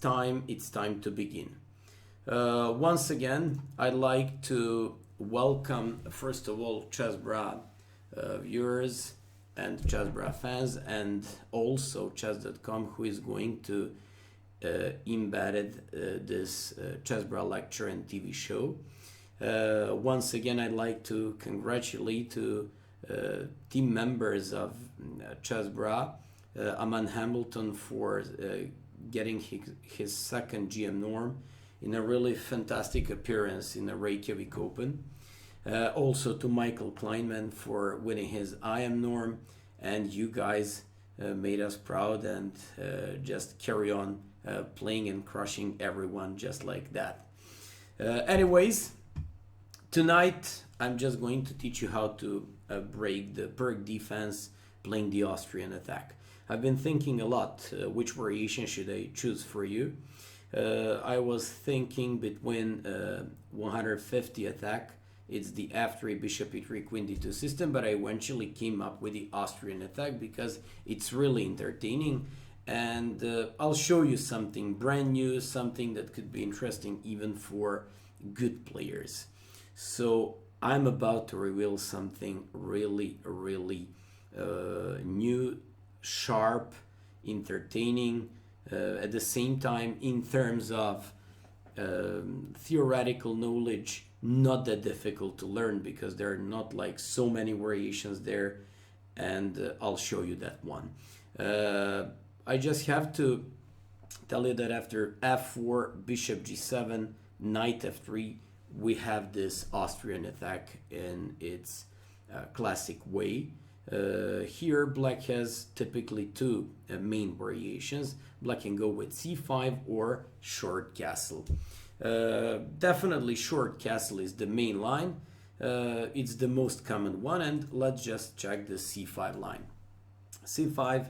time to begin. Once again, I'd like to welcome, first of all, chessbrah viewers and chessbrah fans, and also chess.com, who is going to embed this chessbrah lecture and TV show. Once again, I'd like to congratulate team members of chessbrah, Aman Hamilton, for getting his second GM norm in a really fantastic appearance in the Reykjavik Open. Also to Michael Kleinman for winning his IM norm, and you guys made us proud, and just carry on playing and crushing everyone just like that. Anyways, tonight I'm just going to teach you how to break the PIRC defense playing the Austrian attack. I've been thinking a lot which variation should I choose for you. I was thinking between 150 attack, it's the f3 bishop e3 queen d2 system, but I eventually came up with the Austrian attack because it's really entertaining, and I'll show you something brand new, something that could be interesting even for good players. So I'm about to reveal something really new, sharp, entertaining, at the same time in terms of theoretical knowledge, not that difficult to learn because there are not like so many variations there, and I'll show you that one. I just have to tell you that after f4, bishop g7, knight f3, we have this Austrian attack in its classic way. Here black has typically two main variations. Black can go with c5 or short castle. Definitely short castle is the main line. It's the most common one, and let's just check the c5 line. c5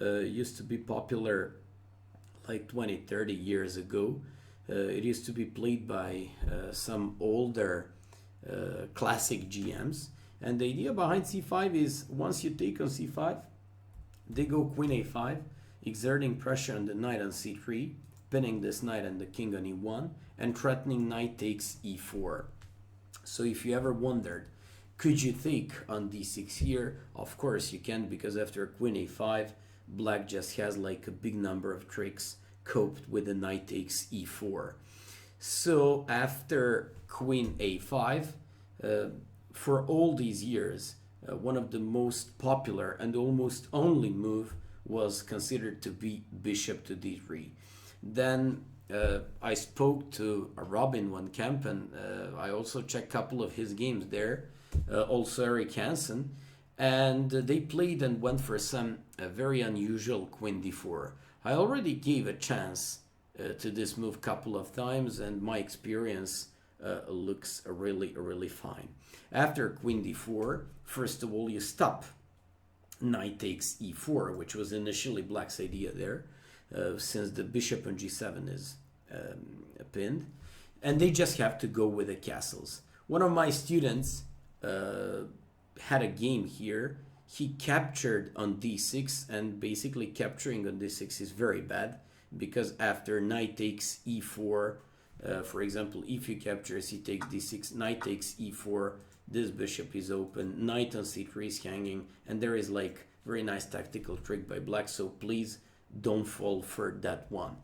used to be popular like 20-30 years ago. It used to be played by some older classic GMs, and the idea behind c5 is once you take on c5, they go queen a5, exerting pressure on the knight on c3, pinning this knight and the king on e1, and threatening knight takes e4. So if you ever wondered, could you take on d6 here? Of course you can, because after queen a5, black just has like a big number of tricks coped with the knight takes e4. So after queen a5, for all these years, one of the most popular and almost only move was considered to be bishop to d3. Then I spoke to Robin van Kempen. I also checked a couple of his games there, also Eric Hansen, and they played and went for some very unusual queen d4. I already gave a chance to this move a couple of times, and my experience looks really fine. After queen d4, first of all you stop knight takes e4, which was initially black's idea there, since the bishop on g7 is pinned, and they just have to go with the castles. One of my students had a game here. He captured on d6, and basically capturing on d6 is very bad, because after knight takes e4, for example, if you capture he takes d6, knight takes e4, this bishop is open, knight on c3 is hanging, and there is like very nice tactical trick by black, so please don't fall for that one.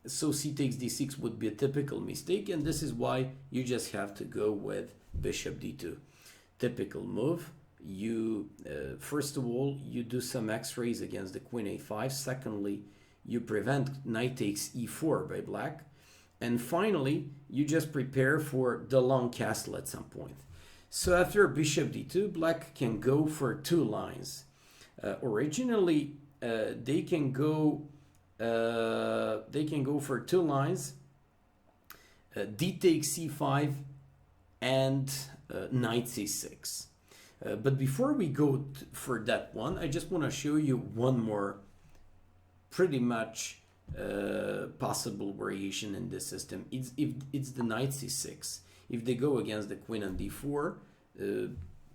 So c takes d6 would be a typical mistake, and this is why you just have to go with bishop d2. Typical move. You first of all you do some x-rays against the queen a5. Secondly, you prevent knight takes e4 by black, and finally you just prepare for the long castle at some point. So after bishop d2, black can go for two lines. Originally they can go for two lines, d takes c5 and knight c6. But before we go for that one, I just want to show you one more pretty much possible variation in this system. It's the knight c6. If they go against the queen on d4,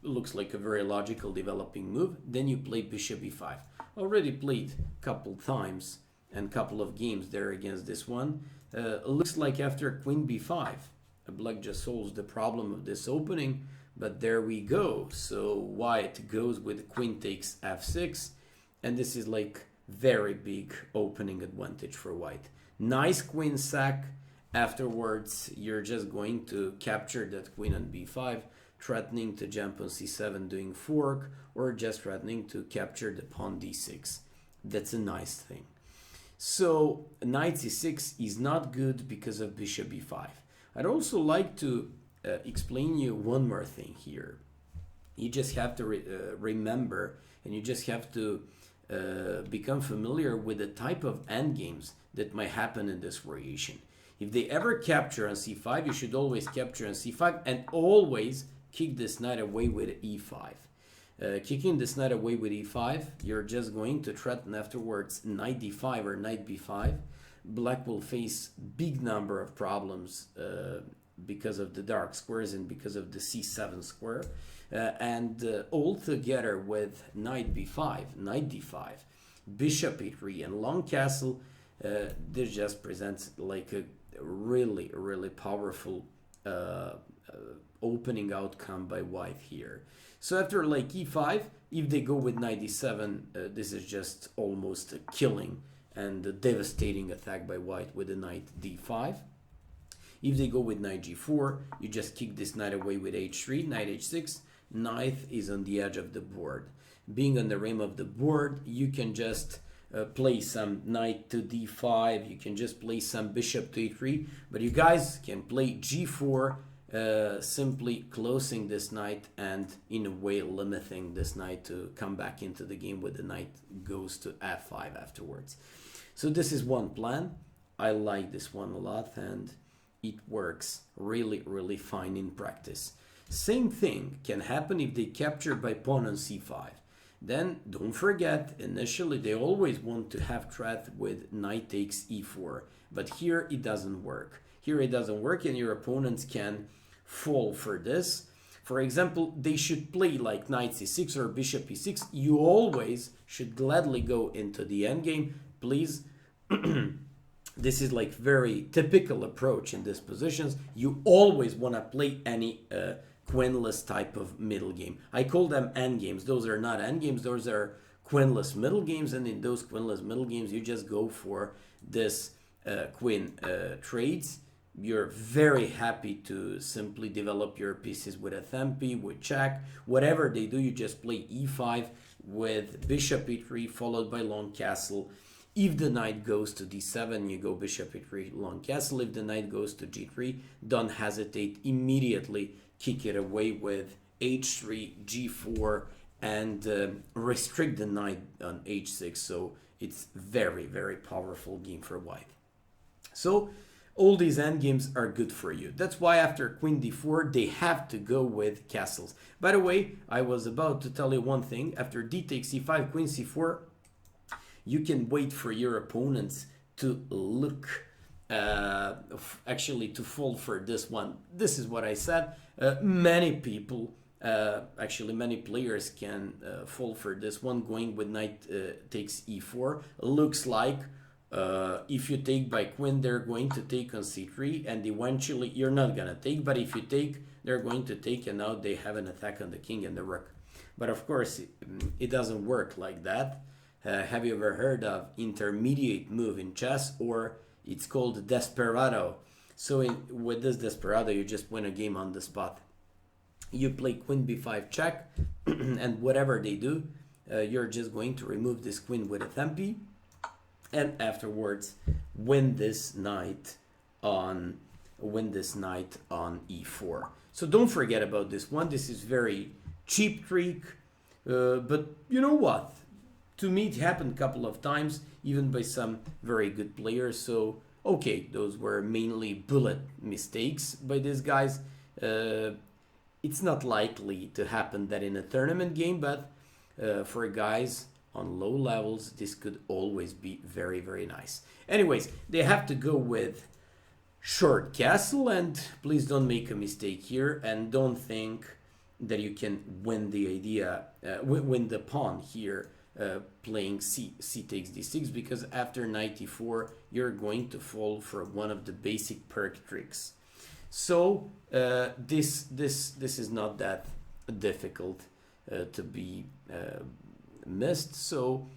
looks like a very logical developing move. Then you play bishop e5. Already played a couple times and couple of games there against this one. Looks like after queen b5, black just solves the problem of this opening, but there we go. So white goes with queen takes f6, and this is like very big opening advantage for white. Nice queen sack. Afterwards, you're just going to capture that queen on b5, threatening to jump on c7 doing fork, or just threatening to capture the pawn d6. That's a nice thing. So knight c6 is not good because of bishop b5. I'd also like to explain you one more thing here. You just have to remember, and you just have to become familiar with the type of endgames that might happen in this variation. If they ever capture on c5, you should always capture on c5 and always kick this knight away with e5. Kicking this knight away with e5, you're just going to threaten afterwards knight d5 or knight b5. Black will face big number of problems because of the dark squares and because of the c7 square. All together with knight b5, knight d5, bishop e3, and long castle, this just presents like a really, really powerful opening outcome by white here. So after like e5, if they go with knight d7, this is just almost a killing and a devastating attack by white with the knight d5. If they go with knight g4, you just kick this knight away with h3, knight h6, knight is on the edge of the board. Being on the rim of the board, you can just play some knight to d5, you can just play some bishop to e3, but you guys can play g4, simply closing this knight and in a way limiting this knight to come back into the game when the knight goes to f5 afterwards. So this is one plan. I like this one a lot and it works really, really fine in practice. Same thing can happen if they capture by pawn on c5. Then don't forget, initially they always want to have threat with knight takes e4, but here it doesn't work. Here it doesn't work and your opponents can fall for this. For example, they should play like knight c6 or bishop e6. You always should gladly go into the endgame. Please, this is like very typical approach in these positions. You always want to play any Queenless type of middle game. I call them endgames. Those are not endgames. Those are Queenless middle games. And in those Queenless middle games, you just go for this queen trades. You're very happy to simply develop your pieces with a tempi, with check. Whatever they do, you just play e5 with bishop e3 followed by long castle. If the knight goes to d7, you go bishop e3, long castle. If the knight goes to g3, don't hesitate. Immediately kick it away with h3, g4, and restrict the knight on h6. So it's very, very powerful game for white. So all these endgames are good for you. That's why after queen d4, they have to go with castles. By the way, I was about to tell you one thing. After d takes c5, queen c4, you can wait for your opponents to look, actually to fall for this one. This is what I said. Many people, actually many players can fall for this one, going with knight takes e4. Looks like if you take by queen, they're going to take on c3, and eventually you're not gonna take, but if you take, they're going to take, and now they have an attack on the king and the rook. But of course, it doesn't work like that. Have you ever heard of intermediate move in chess, or it's called desperado? So with this desperado, you just win a game on the spot. You play queen b5 check, and whatever they do, you're just going to remove this queen with a tempi, and afterwards win this knight on e4. So don't forget about this one. This is very cheap trick, but you know what? To me, it happened a couple of times, even by some very good players. So, okay, those were mainly bullet mistakes by these guys. It's not likely to happen that in a tournament game, but for guys on low levels, this could always be very, very nice. Anyways, they have to go with short castle, and please don't make a mistake here, and don't think that you can win the idea, win the pawn here playing c takes d6, because after knight e4 you're going to fall for one of the basic perk tricks. So this is not that difficult to be missed, so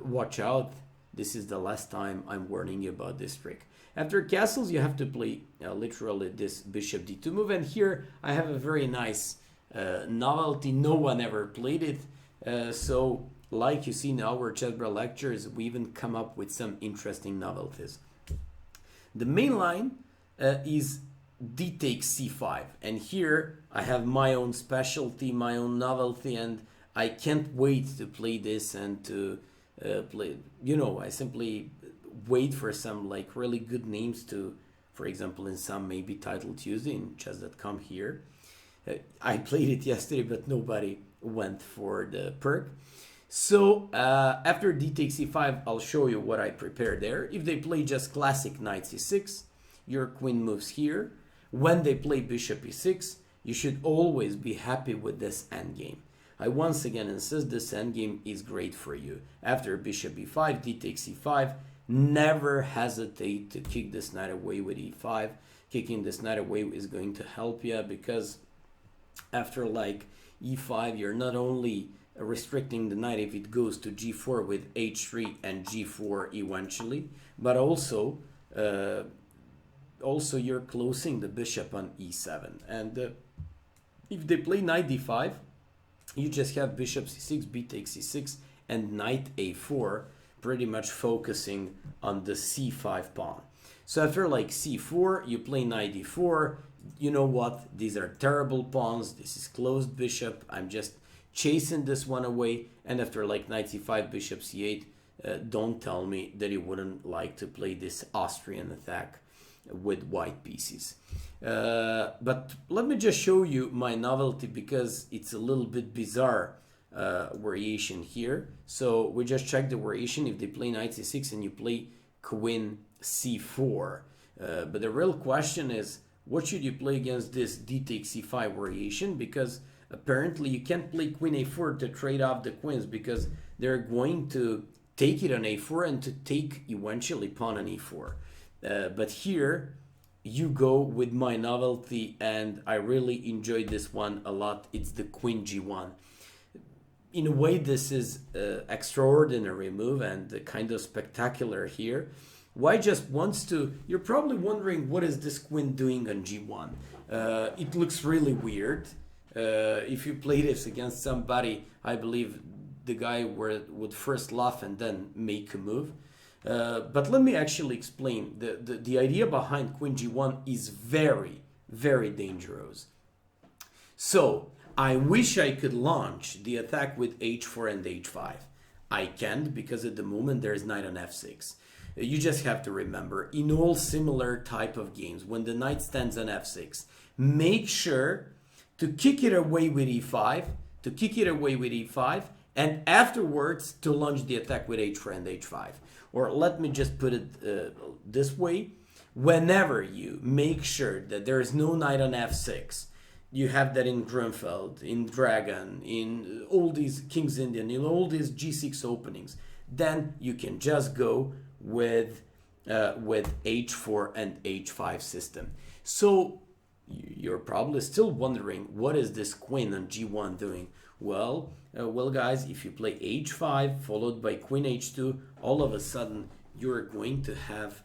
watch out. This is the last time I'm warning you about this trick. After castles you have to play literally this bishop d2 move, and here I have a very nice novelty. No one ever played it, so like you see in our chessbrah lectures, we even come up with some interesting novelties. The main line is d takes c5, and here I have my own specialty, my own novelty, and I can't wait to play this and to play, you know, I simply wait for some like really good names to, for example, in some maybe Title Tuesday in chess.com here. I played it yesterday, but nobody went for the perk. So after d takes c5, I'll show you what I prepared there. If they play just classic knight c6, your queen moves here. When they play bishop e6, you should always be happy with this endgame. I once again insist this endgame is great for you. After bishop e5, d takes e5, never hesitate to kick this knight away with e5. Kicking this knight away is going to help you, because after like e5, you're not only restricting the knight if it goes to g4 with h3 and g4 eventually, but also you're closing the bishop on e7. And if they play knight d5, you just have bishop c6, b takes c6, and knight a4, pretty much focusing on the c5 pawn. So after like c4, you play knight d4. You know what? These are terrible pawns. This is closed bishop. I'm just chasing this one away. And after like knight c5, bishop c8, don't tell me that you wouldn't like to play this Austrian attack with white pieces. But let me just show you my novelty, because it's a little bit bizarre variation here. So we just check the variation if they play knight c6 and you play queen c4. But the real question is, what should you play against this d takes c5 variation? Because apparently you can't play queen a4 to trade off the queens, because they're going to take it on a4 and to take eventually pawn on e4. But here you go with my novelty, and I really enjoyed this one a lot. It's the queen g1. In a way, this is an extraordinary move and kind of spectacular here. Why just wants to... You're probably wondering, what is this queen doing on g1? It looks really weird. If you play this against somebody, I believe the guy would first laugh and then make a move. But let me actually explain. The idea behind queen g1 is very, very dangerous. So I wish I could launch the attack with h4 and h5. I can't, because at the moment there's knight on f6. You just have to remember, in all similar type of games, when the knight stands on f6, make sure to kick it away with e5, and afterwards to launch the attack with h4 and h5. Or let me just put it this way. Whenever you make sure that there is no knight on f6, you have that in Grunfeld, in Dragon, in all these King's Indian, in all these g6 openings, then you can just go with h4 and h5 system. So you're probably still wondering, what is this queen on g1 doing? Well, guys, if you play h5 followed by queen h2, all of a sudden you're going to have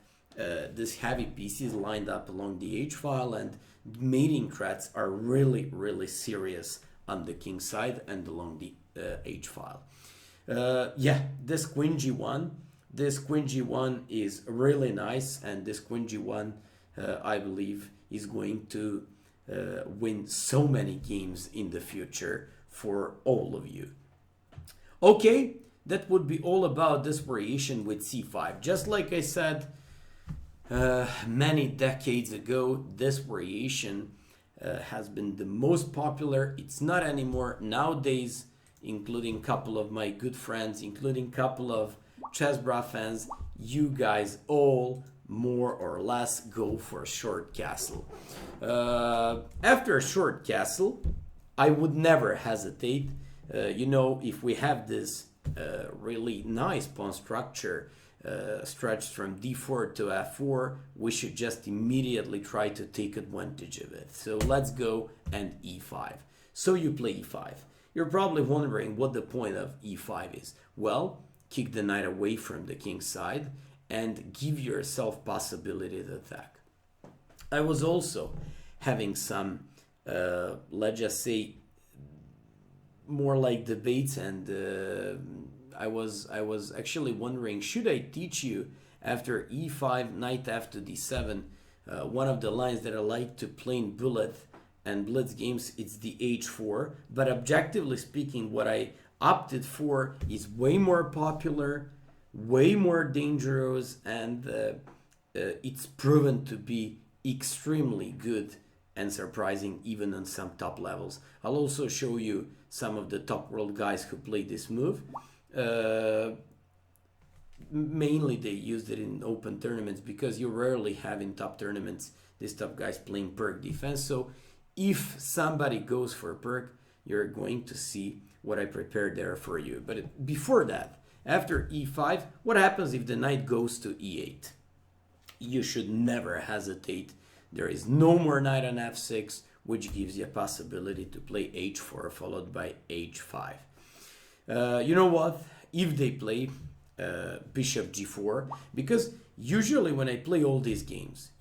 these heavy pieces lined up along the h file, and mating threats are really, really serious on the king side and along the h file. Yeah, this queen g1 is really nice, and this queen g1 I believe is going to win so many games in the future for all of you. Okay, that would be all about this variation with c5. Just like I said many decades ago, this variation has been the most popular. It's not anymore nowadays, including a couple of my good friends, including a couple of chessbrah fans. You guys all more or less go for a short castle. After a short castle, I would never hesitate. You know, if we have this really nice pawn structure stretched from d4 to f4, we should just immediately try to take advantage of it. So let's go and e5. So you play e5. You're probably wondering what the point of e5 is. Well, kick the knight away from the king's side and give yourself possibility to attack. I was also having some, let's just say, more like debates, and I was actually wondering, should I teach you after e5, knight f to d7, one of the lines that I like to play in bullet and blitz games, it's the h4, but objectively speaking, what I opted for is way more popular, way more dangerous, and it's proven to be extremely good and surprising even on some top levels. I'll also show you some of the top world guys who play this move. Mainly they used it in open tournaments because you rarely have in top tournaments these top guys playing perk defense. So if somebody goes for perk, you're going to see what I prepared there for you. But before that, after e5, what happens if the knight goes to e8? You should never hesitate. There is no more knight on f6, which gives you a possibility to play h4 followed by h5. You know what? If they play bishop g4, because usually when I play all these games,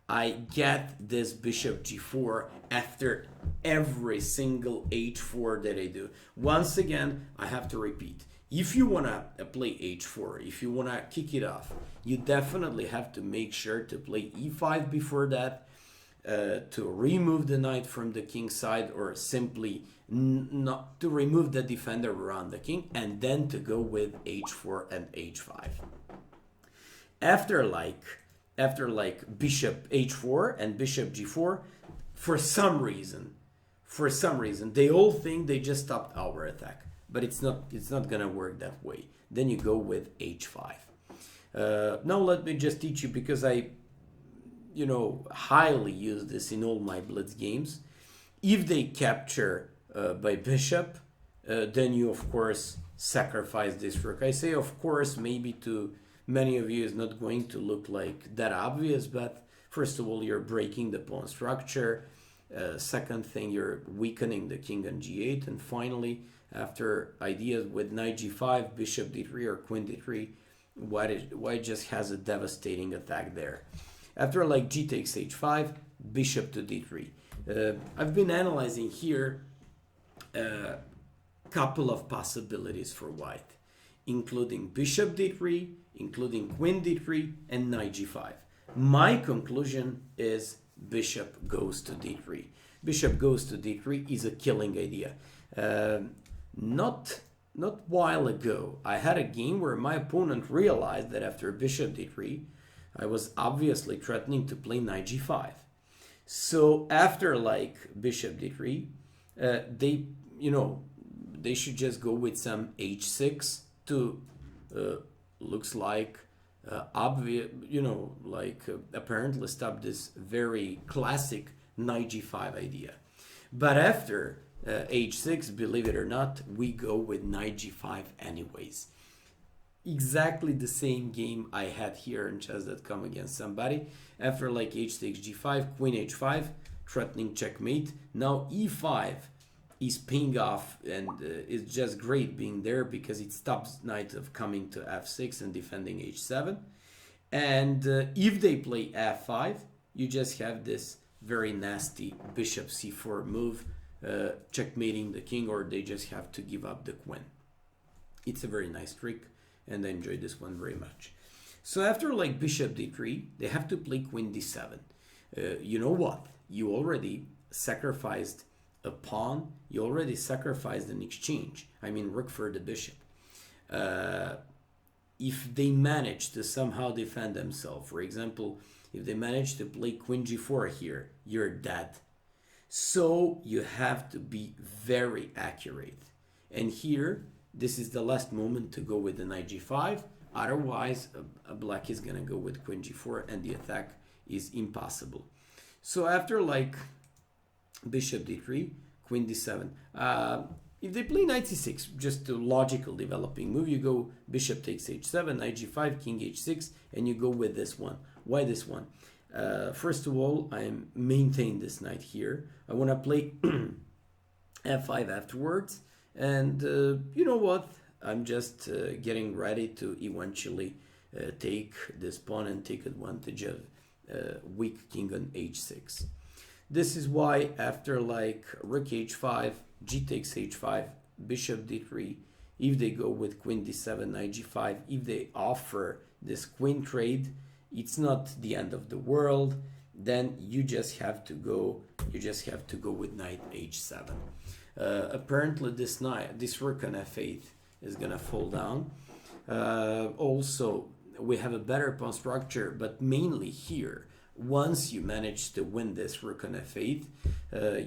I get this bishop g4 after every single h4 that I do. Once again, I have to repeat. If you want to play h4, if you want to kick it off, you definitely have to make sure to play e5 before that, to remove the knight from the king's side, or simply not to remove the defender around the king, and then to go with h4 and h5. After like bishop h4 and bishop g4, for some reason, they all think they just stopped our attack, but it's not gonna work that way. Then you go with h5. Now let me just teach you, because I highly use this in all my blitz games. If they capture by bishop, then you of course sacrifice this rook. I say of course, maybe to many of you is not going to look like that obvious, but first of all, you're breaking the pawn structure. Second thing, you're weakening the king on g8, and finally, after ideas with knight g5, bishop d3, or queen d3, white just has a devastating attack there. After like g takes h5, bishop to d3. I've been analyzing here a couple of possibilities for white, including bishop d3, including queen d3, and knight g5. My conclusion is bishop goes to d3. Bishop goes to d3 is a killing idea. Not while ago, I had a game where my opponent realized that after bishop d3, I was obviously threatening to play knight g5. So after like bishop d3, they should just go with some h6 to looks like obvious, apparently stop this very classic knight g5 idea. But after h6, believe it or not, we go with knight g5 anyways. Exactly the same game I had here in chess.com against somebody. After like h takes g5, queen h5, threatening checkmate. Now e5 is paying off, and it's just great being there because it stops knight of coming to f6 and defending h7. And if they play f5, you just have this very nasty bishop c4 move, checkmating the king, or they just have to give up the queen. It's a very nice trick, and I enjoy this one very much. So after like bishop d3, they have to play queen d7. You know what? You already sacrificed a pawn. You already sacrificed an exchange. I mean, rook for the bishop. If they manage to somehow defend themselves, for example, if they manage to play queen g4 here, you're dead. So you have to be very accurate. And here, this is the last moment to go with the knight g5. Otherwise, a black is going to go with queen g4 and the attack is impossible. So after like bishop d3, queen d7. if they play knight c6, just a logical developing move, you go bishop takes h7, knight g5, king h6, and you go with this one. Why this one? First of all, I maintain this knight here. I want to play f5 afterwards, and you know what? I'm just getting ready to eventually take this pawn and take advantage of weak king on h6. This is why after like rook h5, g takes h5, bishop d3, if they go with queen d7, knight g5, if they offer this queen trade, it's not the end of the world. Then you just have to go with knight h7. Apparently this rook on f8 is gonna fall down. Also, we have a better pawn structure, but mainly here, once you manage to win this rook on f8,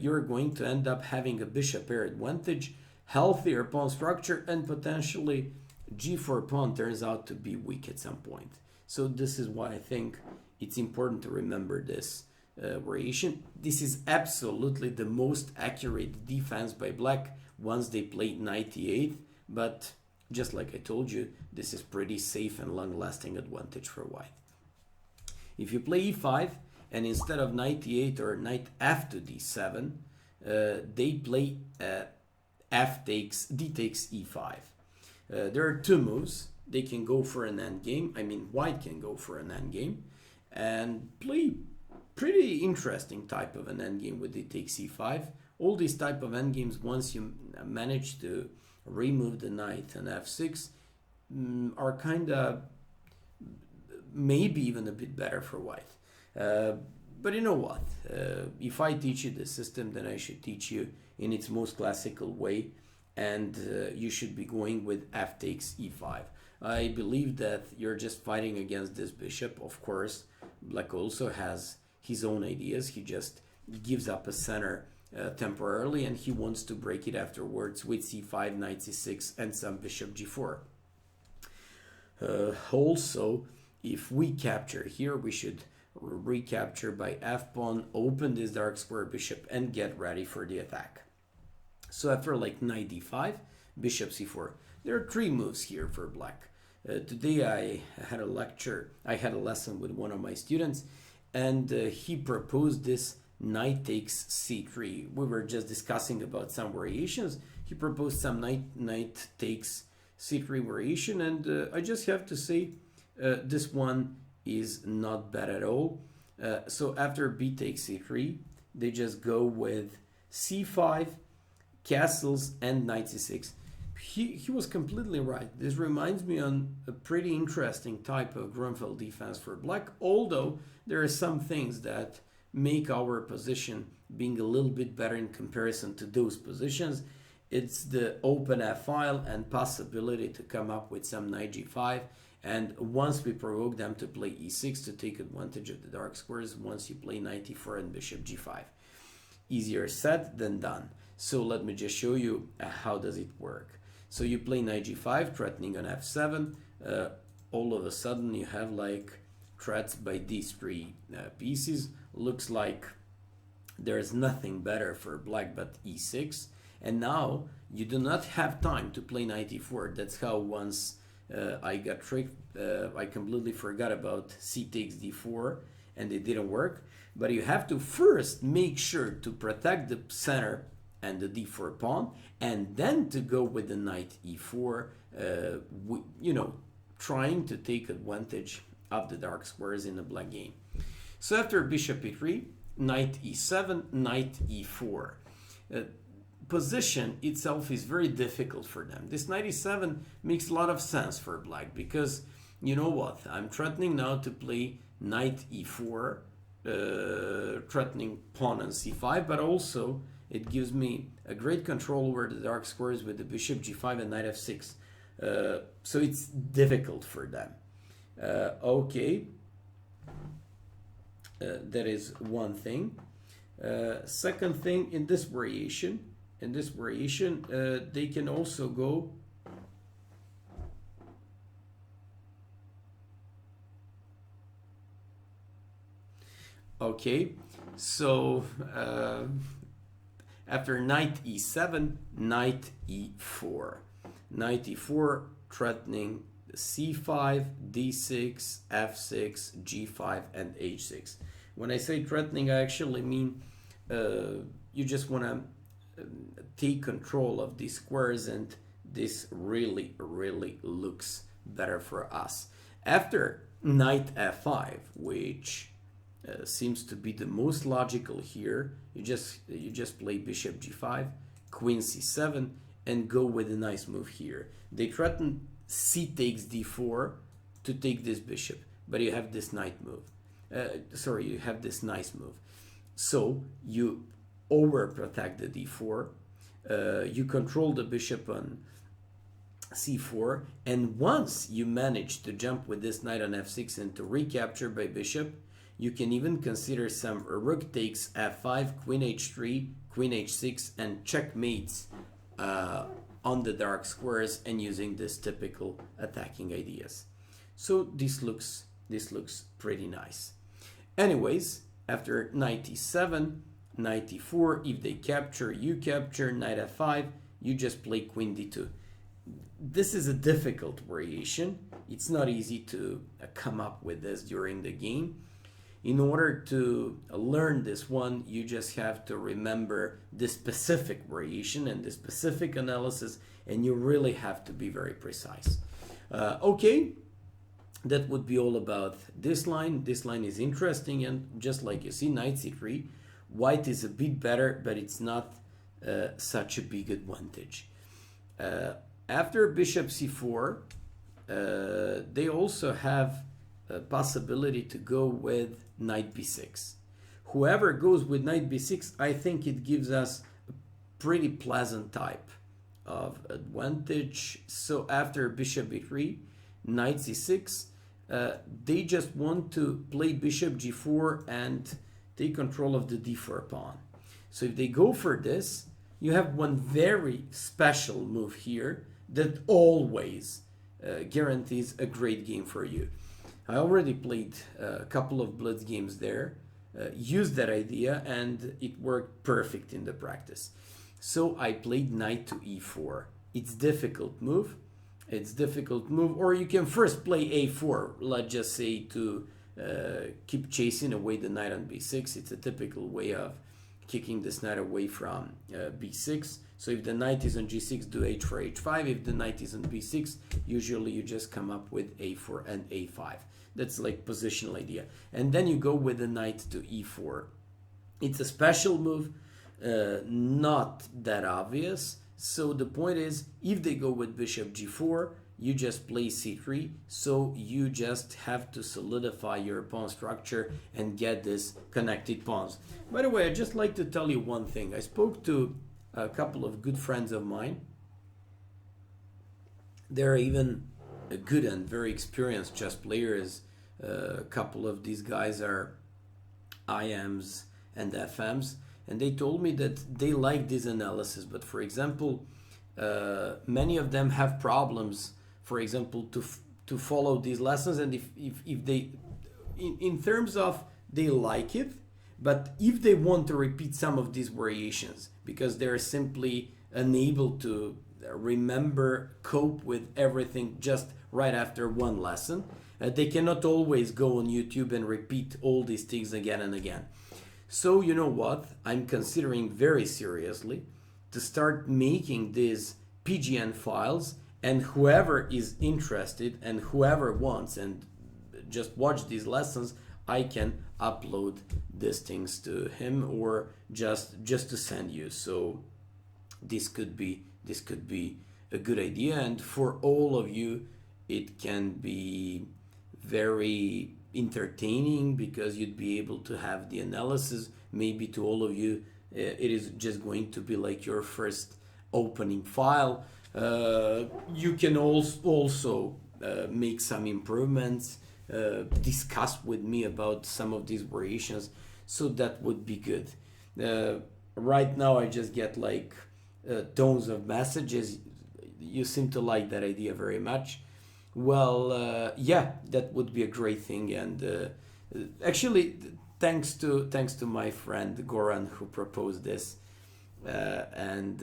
you're going to end up having a bishop pair advantage, healthier pawn structure, and potentially g4 pawn turns out to be weak at some point. So this is why I think it's important to remember this variation. This is absolutely the most accurate defense by black once they play knight e8, but just like I told you, this is pretty safe and long-lasting advantage for white. If you play e5 and instead of knight e8 or knight f to d7, they play d takes e5. There are two moves. They can go for an endgame. I mean, white can go for an endgame and play pretty interesting type of an endgame with d takes e5. All these type of endgames, once you manage to remove the knight and f6, are kind of maybe even a bit better for white. But you know what? If I teach you the system, then I should teach you in its most classical way, and you should be going with f takes e5. I believe that you're just fighting against this bishop. Of course, black also has his own ideas. He just gives up a center temporarily, and he wants to break it afterwards with c5, knight c6, and some bishop g4. Also, if we capture here, we should recapture by f-pawn, open this dark square bishop, and get ready for the attack. So after like knight d5, bishop c4, there are three moves here for black. Today I had a lesson with one of my students, and he proposed this knight takes c3. We were just discussing about some variations. He proposed some knight takes c3 variation, and I just have to say this one is not bad at all. So after b takes c3, they just go with c5, castles, and knight c6. He was completely right. This reminds me on a pretty interesting type of Grunfeld defense for black, although there are some things that make our position being a little bit better in comparison to those positions. It's the open f file and possibility to come up with some knight g5, and once we provoke them to play e6 to take advantage of the dark squares, once you play knight e4 and bishop g5. Easier said than done. So let me just show you how does it work. So you play knight g5, threatening on f7. All of a sudden you have like threats by these three pieces. Looks like there's nothing better for black but e6. And now you do not have time to play knight e4. That's how once I got tricked, I completely forgot about c takes d4 and it didn't work. But you have to first make sure to protect the center and the d4 pawn, and then to go with the knight e4, you know, trying to take advantage of the dark squares in the black game. So after bishop e3, knight e7, knight e4. Position itself is very difficult for them. This knight e7 makes a lot of sense for black because, you know what, I'm threatening now to play knight e4, threatening pawn on c5, but also it gives me a great control over the dark squares with the bishop g5 and knight f6. So it's difficult for them. Okay, that is one thing. Second thing, in this variation, they can also go okay. So After knight e7, knight e4. Knight e4 threatening c5, d6, f6, g5, and h6. When I say threatening, I actually mean you just want to take control of these squares, and this really looks better for us. After knight f5, which seems to be the most logical here, you just play bishop g5, queen c7, and go with a nice move here. They threaten c takes d4 to take this bishop, but you have this knight move. You have this nice move. So you overprotect the d4, you control the bishop on c4, and once you manage to jump with this knight on f6 and to recapture by bishop, you can even consider some rook takes f5, queen h3, queen h6, and checkmates on the dark squares, and using this typical attacking ideas. So this looks pretty nice. Anyways, after knight e7, knight e4, if they capture, you capture, knight f5, you just play queen d2. This is a difficult variation. It's not easy to come up with this during the game. In order to learn this one, you just have to remember the specific variation and the specific analysis, and you really have to be very precise. Okay, that would be all about this line. This line is interesting, and just like you see, knight c3, white is a bit better, but it's not such a big advantage. After bishop c4, they also have a possibility to go with knight b6. Whoever goes with knight b6, I think it gives us a pretty pleasant type of advantage. So after bishop b3, knight c6, they just want to play bishop g4 and take control of the d4 pawn. So if they go for this, you have one very special move here that always guarantees a great game for you. I already played a couple of blitz games there, used that idea, and it worked perfect in the practice. So I played knight to e4. It's difficult move. Or you can first play a4, let's just say, to keep chasing away the knight on b6. It's a typical way of kicking this knight away from b6. So if the knight is on g6, do h4, h5. If the knight is on b6, usually you just come up with a4 and a5. That's like positional idea. And then you go with the knight to e4. It's a special move, not that obvious. So the point is, if they go with bishop g4, you just play c3. So you just have to solidify your pawn structure and get this connected pawns. By the way, I'd just like to tell you one thing. I spoke to a couple of good friends of mine. They're even good and very experienced chess players. A couple of these guys are IMs and FMs, and they told me that they like this analysis, but for example, many of them have problems, for example, to follow these lessons, and if they, in terms of they like it, but if they want to repeat some of these variations because they're simply unable to cope with everything just right after one lesson, they cannot always go on YouTube and repeat all these things again and again. So you know what? I'm considering very seriously to start making these PGN files, and whoever is interested and whoever wants and just watch these lessons, I can upload these things to him or just to send you. So this could be a good idea, and for all of you it can be very entertaining because you'd be able to have the analysis. Maybe to all of you it is just going to be like your first opening file. You can also make some improvements, discuss with me about some of these variations, so that would be good. Right now I just get like tons of messages. You seem to like that idea very much. Well, yeah, that would be a great thing. And actually, thanks to my friend Goran who proposed this. That's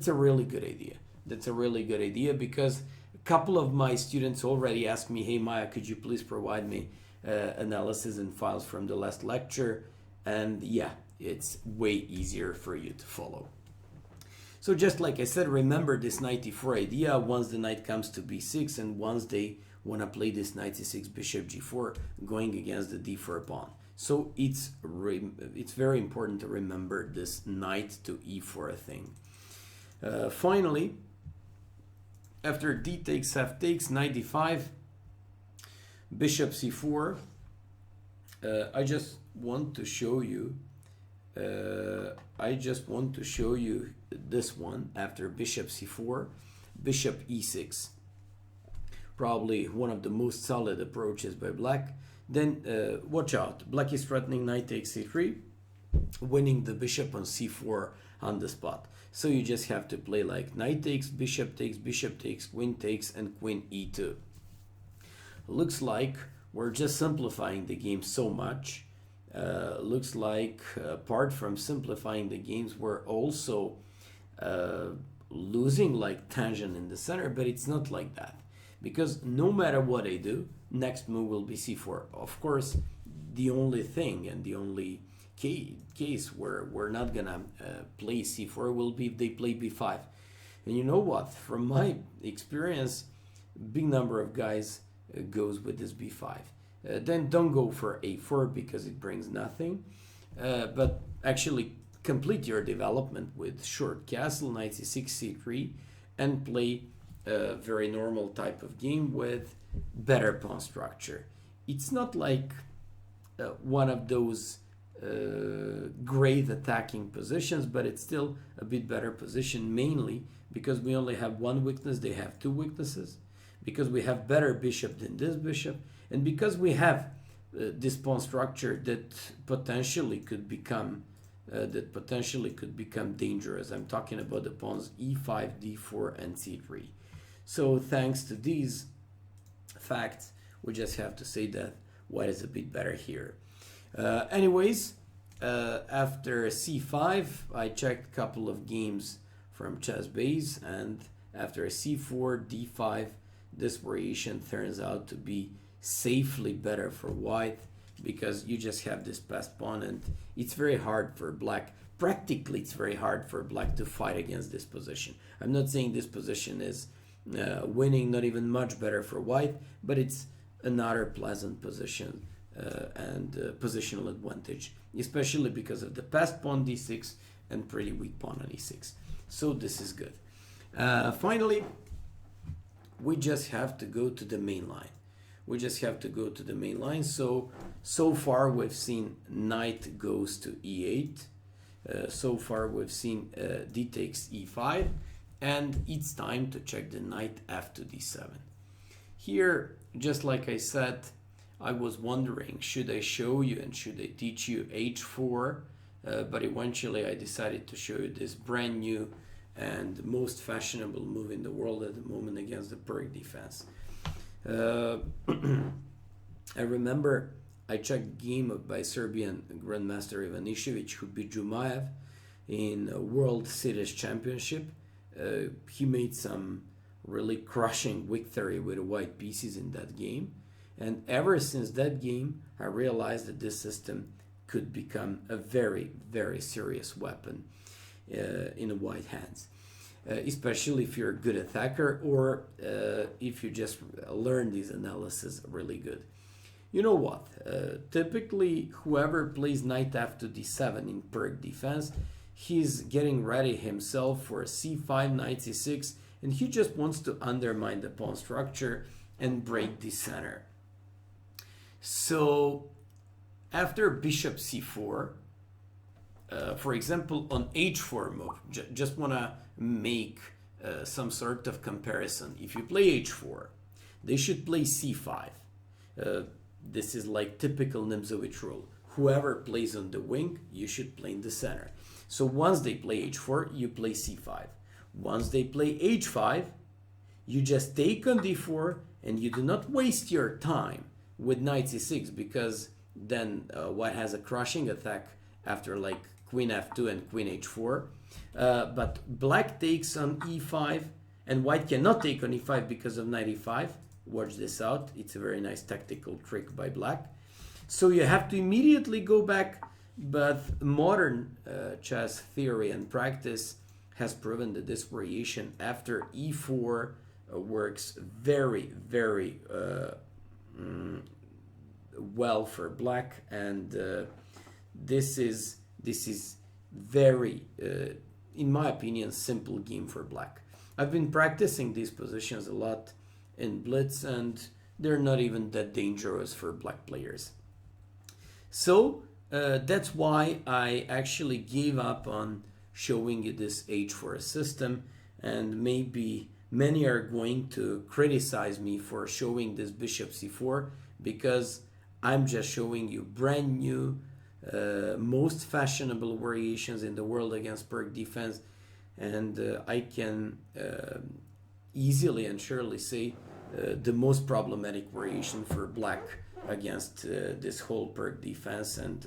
a really good idea. That's a really good idea because a couple of my students already asked me, hey Maya, could you please provide me analysis and files from the last lecture? And yeah, it's way easier for you to follow. So just like I said, remember this knight e4 idea. Once the knight comes to b6 and once they want to play this knight c6 bishop g4 going against the d4 pawn. So it's very important to remember this knight to e4 thing. Finally, after d takes, f takes, knight d5, bishop c4, I just want to show you this one after bishop c4, bishop e6. Probably one of the most solid approaches by black. Then watch out, black is threatening knight takes c3, winning the bishop on c4 on the spot. So you just have to play like knight takes, bishop takes, queen takes, and queen e2. Looks like we're just simplifying the game so much. Looks like apart from simplifying the games, we're also losing like tension in the center, but it's not like that. Because no matter what I do, next move will be c4. Of course, the only thing and the only case where we're not gonna play c4 will be if they play b5. And you know what? From my experience, big number of guys goes with this b5. Then don't go for a4 because it brings nothing. But actually complete your development with short castle, knight c6, c3, and play a very normal type of game with better pawn structure. It's not like one of those great attacking positions, but it's still a bit better position, mainly because we only have one weakness, they have two weaknesses, because we have better bishop than this bishop, and because we have this pawn structure that potentially could become dangerous. I'm talking about the pawns e5, d4, and c3. So thanks to these facts, we just have to say that white is a bit better here. Anyways, after c5, I checked a couple of games from chessbase, and after c4, d5, this variation turns out to be safely better for white because you just have this passed pawn, and it's very hard for black. Practically, it's very hard for black to fight against this position. I'm not saying this position is winning, not even much better for white, but it's another pleasant position and positional advantage, especially because of the passed pawn d6 and pretty weak pawn on e6. So this is good. Finally, we just have to go to the main line. So far we've seen knight goes to e8. So far we've seen d takes e5, and it's time to check the knight f to d7. Here, just like I said, I was wondering, should I show you and should I teach you h4? But eventually I decided to show you this brand new and most fashionable move in the world at the moment against the PIRC defense. I remember I checked game by Serbian Grandmaster Ivanišević, who beat Jumaev in a World Series Championship. He made some really crushing victory with the white pieces in that game. And ever since that game, I realized that this system could become a very, very serious weapon in the white hands. Especially if you're a good attacker or if you just learn these analysis really good. You know what? Typically, whoever plays knight f to d7 in PIRC defense, he's getting ready himself for a c5, knight c6, and he just wants to undermine the pawn structure and break the center. So after bishop c4, for example, on h4 move, just want to make some sort of comparison. If you play h4, they should play c5. This is like typical Nimzowitsch rule. Whoever plays on the wing, you should play in the center. So once they play h4, you play c5. Once they play h5, you just take on d4 and you do not waste your time with knight c6, because then white has a crushing attack after like queen f2 and queen h4. But black takes on e5, and white cannot take on e5 because of knight e5. Watch this out. It's a very nice tactical trick by black. So you have to immediately go back, but modern chess theory and practice has proven that this variation after e4 works very, very well for black, and this is very, in my opinion, simple game for black. I've been practicing these positions a lot in blitz, and they're not even that dangerous for black players. So that's why I actually gave up on showing you this h4 system, and maybe many are going to criticize me for showing this bishop c4, because I'm just showing you brand new, most fashionable variations in the world against PIRC defense, and I can easily and surely say the most problematic variation for black against this whole PIRC defense and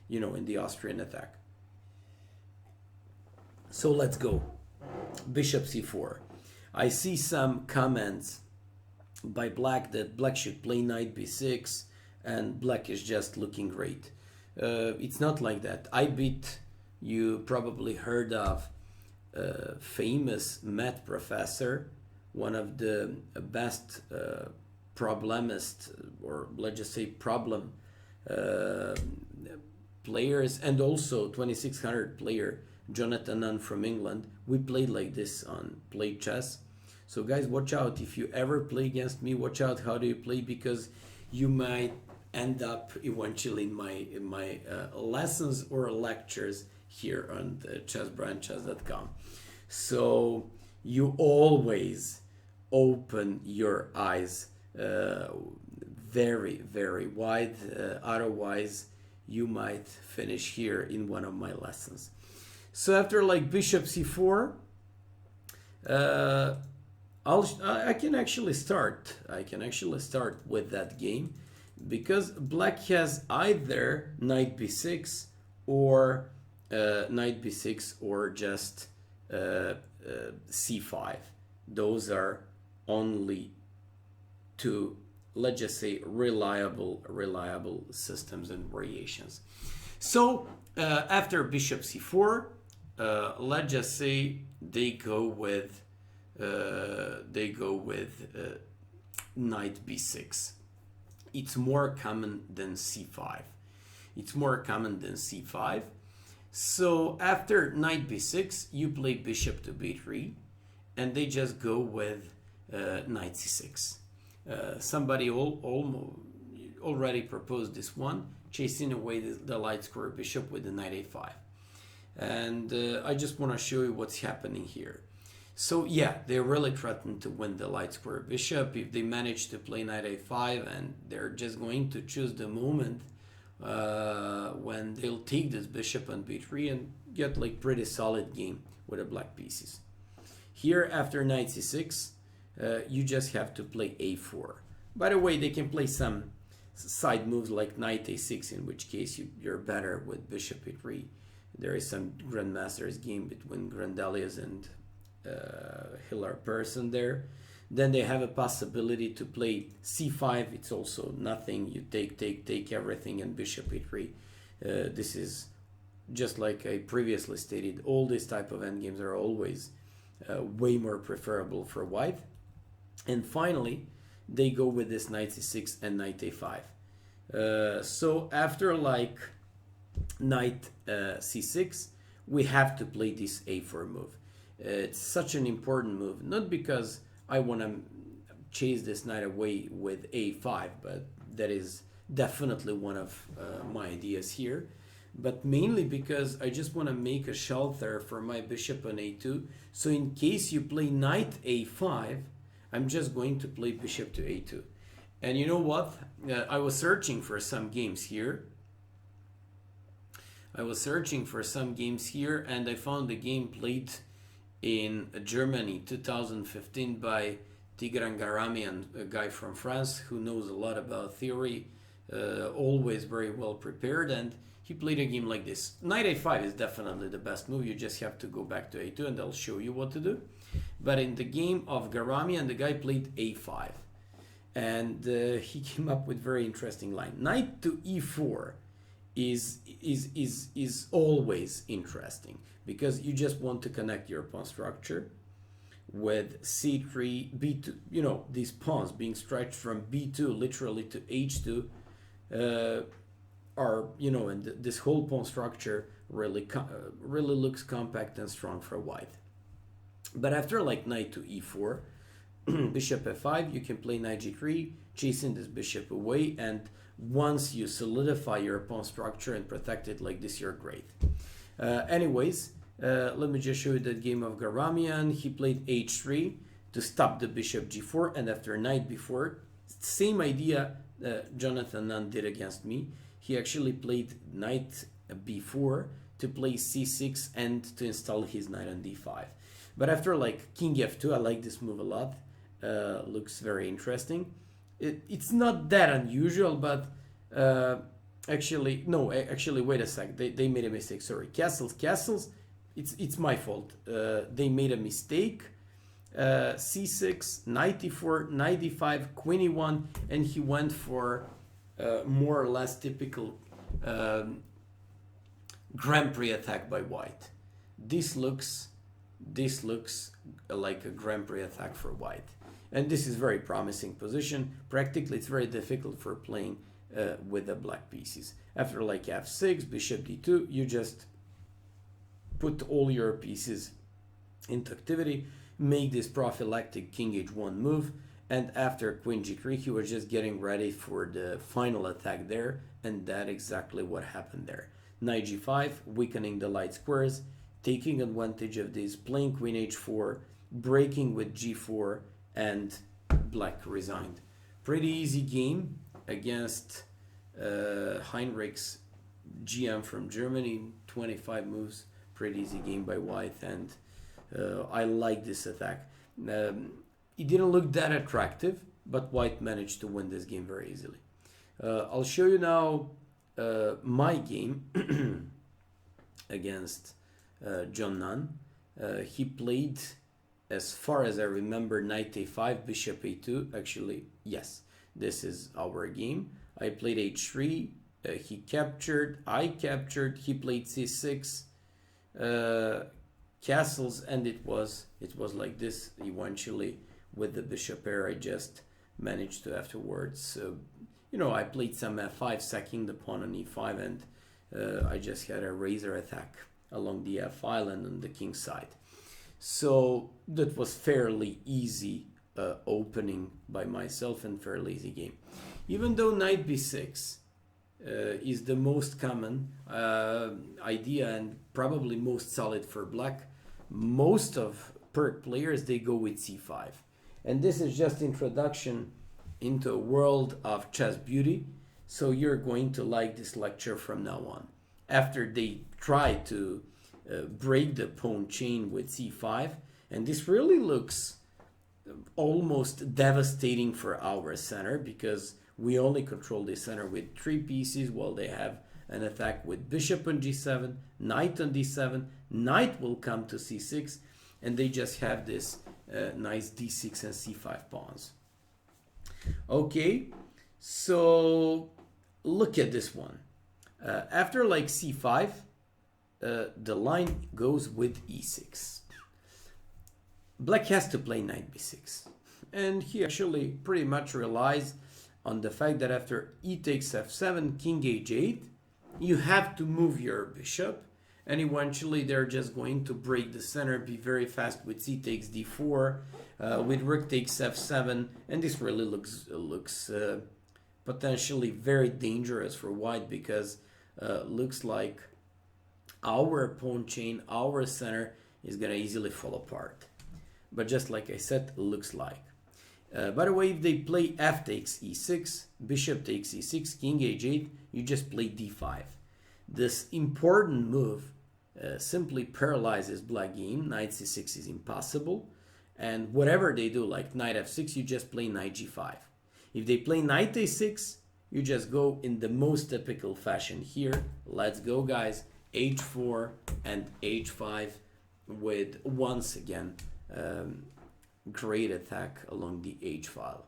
in the Austrian attack. So let's go. Bishop c4. I see some comments by black that black should play knight b6 and black is just looking great. It's not like that. I beat, you probably heard of famous math professor, one of the best problemist, or let's just say problem players, and also 2600 player, Jonathan Nunn from England. We played like this on Play Chess. So guys, watch out. If you ever play against me, watch out how do you play, because you might end up eventually in my lessons or lectures here on the chessbrah and chess.com. So you always open your eyes very, very wide. Otherwise, you might finish here in one of my lessons. So after like bishop c4, I can actually start. I can actually start with that game, because black has either knight b6 or just c5. Those are only two, let's just say, reliable systems and variations. So after bishop c4, let's just say they go with knight b6. It's more common than c5. It's more common than c5. So after knight b6, you play bishop to b3, and they just go with knight c6. Somebody already proposed this one, chasing away the light square bishop with the knight a5. And I just want to show you what's happening here. So yeah, they really threatened to win the light square bishop if they manage to play knight a5, and they're just going to choose the moment when they'll take this bishop on b3 and get like pretty solid game with the black pieces. Here after knight c6, you just have to play a4. By the way, they can play some side moves like knight a6, in which case you're better with bishop a3. There is some grandmasters game between Grandelius and Hilar Person there. Then they have a possibility to play c5. It's also nothing. You take everything, and bishop a3. This is just like I previously stated. All these type of endgames are always way more preferable for white. And finally, they go with this knight c6 and knight a5. So after like knight c6, we have to play this a4 move. It's such an important move, not because I want to chase this knight away with a5, but that is definitely one of my ideas here, but mainly because I just want to make a shelter for my bishop on a2. So in case you play knight a5, I'm just going to play bishop to a2. And you know what? I was searching for some games here. And I found the game played in Germany 2015 by Tigran Garamian, a guy from France who knows a lot about theory. always very well prepared, and he played a game like this. Knight a5 is definitely the best move. You just have to go back to a2 and I'll show you what to do. But in the game of Garamian, the guy played a5. And he came up with very interesting line. Knight to e4 is always interesting, because you just want to connect your pawn structure with c3, b2. You know, these pawns being stretched from b2 literally to h2 are, you know, and this whole pawn structure really looks compact and strong for white. But after like knight to e4, bishop f5, you can play knight g3, chasing this bishop away, and once you solidify your pawn structure and protect it like this, you're great. Anyways, let me just show you that game of Garamian. He played h3 to stop the bishop g4, and after knight b4, same idea Jonathan Nunn did against me. He actually played knight b4 to play c6 and to install his knight on d5. But after like king f2, I like this move a lot. Looks very interesting. It's not that unusual, but actually wait a sec. They made a mistake. Sorry, castles. It's my fault. They made a mistake. C6, knight e4, knight e5, queen e1, and he went for more or less typical Grand Prix attack by white. This looks like a Grand Prix attack for white, and this is very promising position. Practically, it's very difficult for playing with the black pieces. After like f6, bishop d2, you just put all your pieces into activity, make this prophylactic king h1 move, and after queen g3, he was just getting ready for the final attack there, and that exactly what happened there. Knight g5, weakening the light squares, taking advantage of this, playing queen h4, breaking with g4, and black resigned. Pretty easy game against Heinrich's GM from Germany, 25 moves. Pretty easy game by white, and I like this attack. It didn't look that attractive, but white managed to win this game very easily. I'll show you now my game against John Nunn. He played, as far as I remember, knight a5, bishop a2. Actually, yes, this is our game. I played h3, he captured, I captured, he played c6, castles, and it was like this eventually. With the bishop pair, I just managed to afterwards, you know, I played some f5, sacking the pawn on e5, and I just had a razor attack along the f file and on the king side. So that was fairly easy opening by myself, and fairly easy game. Even though knight b6 is the most common idea and probably most solid for black, most of PIRC players, they go with c5. And this is just introduction into a world of chess beauty, so you're going to like this lecture from now on. After they try to break the pawn chain with c5, and this really looks almost devastating for our center, because we only control the center with 3 pieces, while they have an attack with bishop on g7, knight on d7, knight will come to c6, and they just have this nice d6 and c5 pawns. Okay, so look at this one. After like c5, the line goes with e6. Black has to play knight b6, and he actually pretty much relies on the fact that after e takes f7, king h8, you have to move your bishop, and eventually they're just going to break the center, be very fast with c takes d4, with rook takes f7, and this really looks potentially very dangerous for white, because looks like our pawn chain, our center is gonna easily fall apart. But just like I said, looks like. By the way, if they play f takes e6, bishop takes e6, king h8, you just play d5. This important move simply paralyzes black game. Knight c6 is impossible, and whatever they do, like knight f6, you just play knight g5. If they play knight a6, you just go in the most typical fashion here. Let's go, guys. H4 and H5 with, once again, great attack along the H file.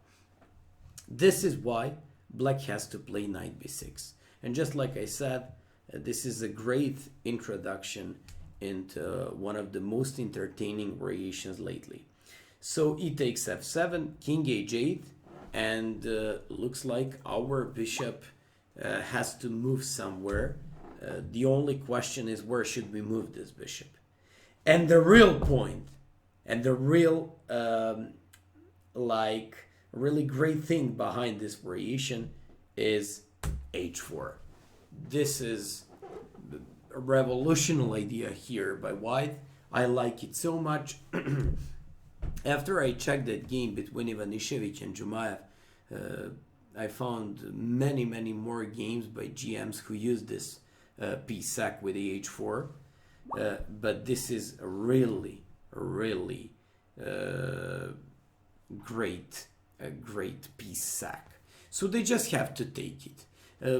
This is why black has to play knight b6. And just like I said, this is a great introduction into one of the most entertaining variations lately. So e takes f7, king h8, and looks like our bishop has to move somewhere. The only question is, where should we move this bishop? And the real point, and the real really great thing behind this variation is h4. This is a revolutionary idea here by white. I like it so much. After I checked that game between Ivanisevic and Jumaev, I found many more games by GMs who use this piece sack with the h4. But this is a really great piece sack. So they just have to take it.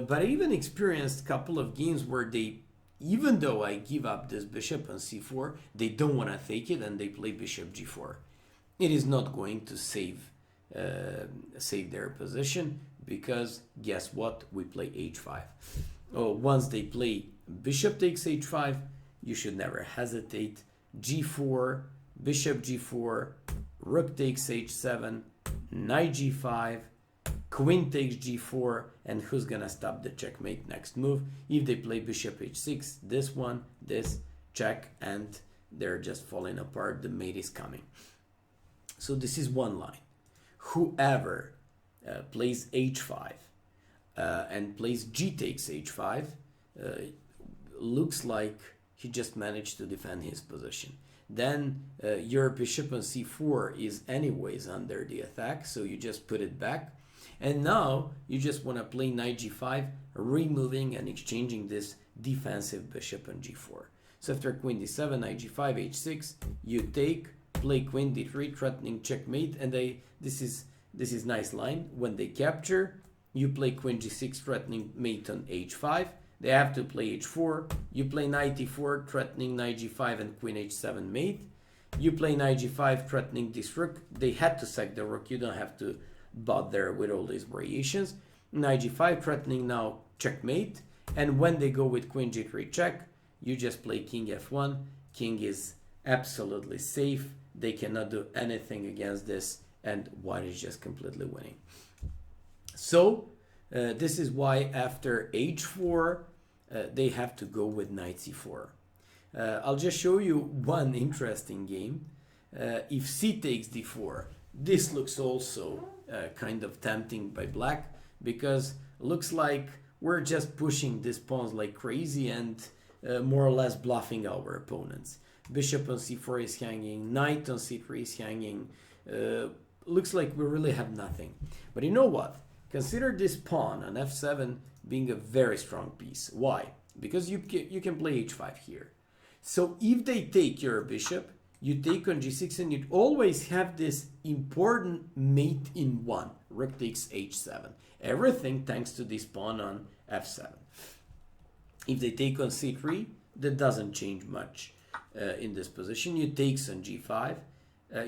But I even experienced a couple of games where they, even though I give up this bishop on c4, they don't want to take it and they play bishop g4. It is not going to save their position, because guess what? We play h5. Once they play bishop takes h5, you should never hesitate. g4, bishop g4, rook takes h7, knight g5, queen takes g4, and who's gonna stop the checkmate next move? If they play bishop h6, this one, this, check, and they're just falling apart. The mate is coming. So this is one line. Whoever plays h5 and plays g takes h5 looks like he just managed to defend his position. Then your bishop on c4 is anyways under the attack, so you just put it back. And now you just want to play knight g5, removing and exchanging this defensive bishop on g4. So after queen d7, knight g5, h6, you take, play queen d3, threatening checkmate, and this is nice line. When they capture, you play queen g6, threatening mate on h5. They have to play h4. You play knight e4, threatening knight g5 and queen h7 mate. You play knight g5, threatening this rook. They had to sack the rook. You don't have to bother with all these variations. Knight g5, threatening now checkmate. And when they go with queen g3 check, you just play king f1. King is absolutely safe. They cannot do anything against this, and white is just completely winning. So this is why after h4 they have to go with knight c4. I'll just show you one interesting game. If c takes d4, this looks also kind of tempting by black, because looks like we're just pushing these pawns like crazy and more or less bluffing our opponents. Bishop on c4 is hanging, knight on c3 is hanging. Looks like we really have nothing. But you know what? Consider this pawn on f7 being a very strong piece. Why? Because you can play h5 here. So if they take your bishop, you take on g6, and you always have this important mate in one. Rook takes h7. Everything thanks to this pawn on f7. If they take on c3, that doesn't change much in this position. You take on g5.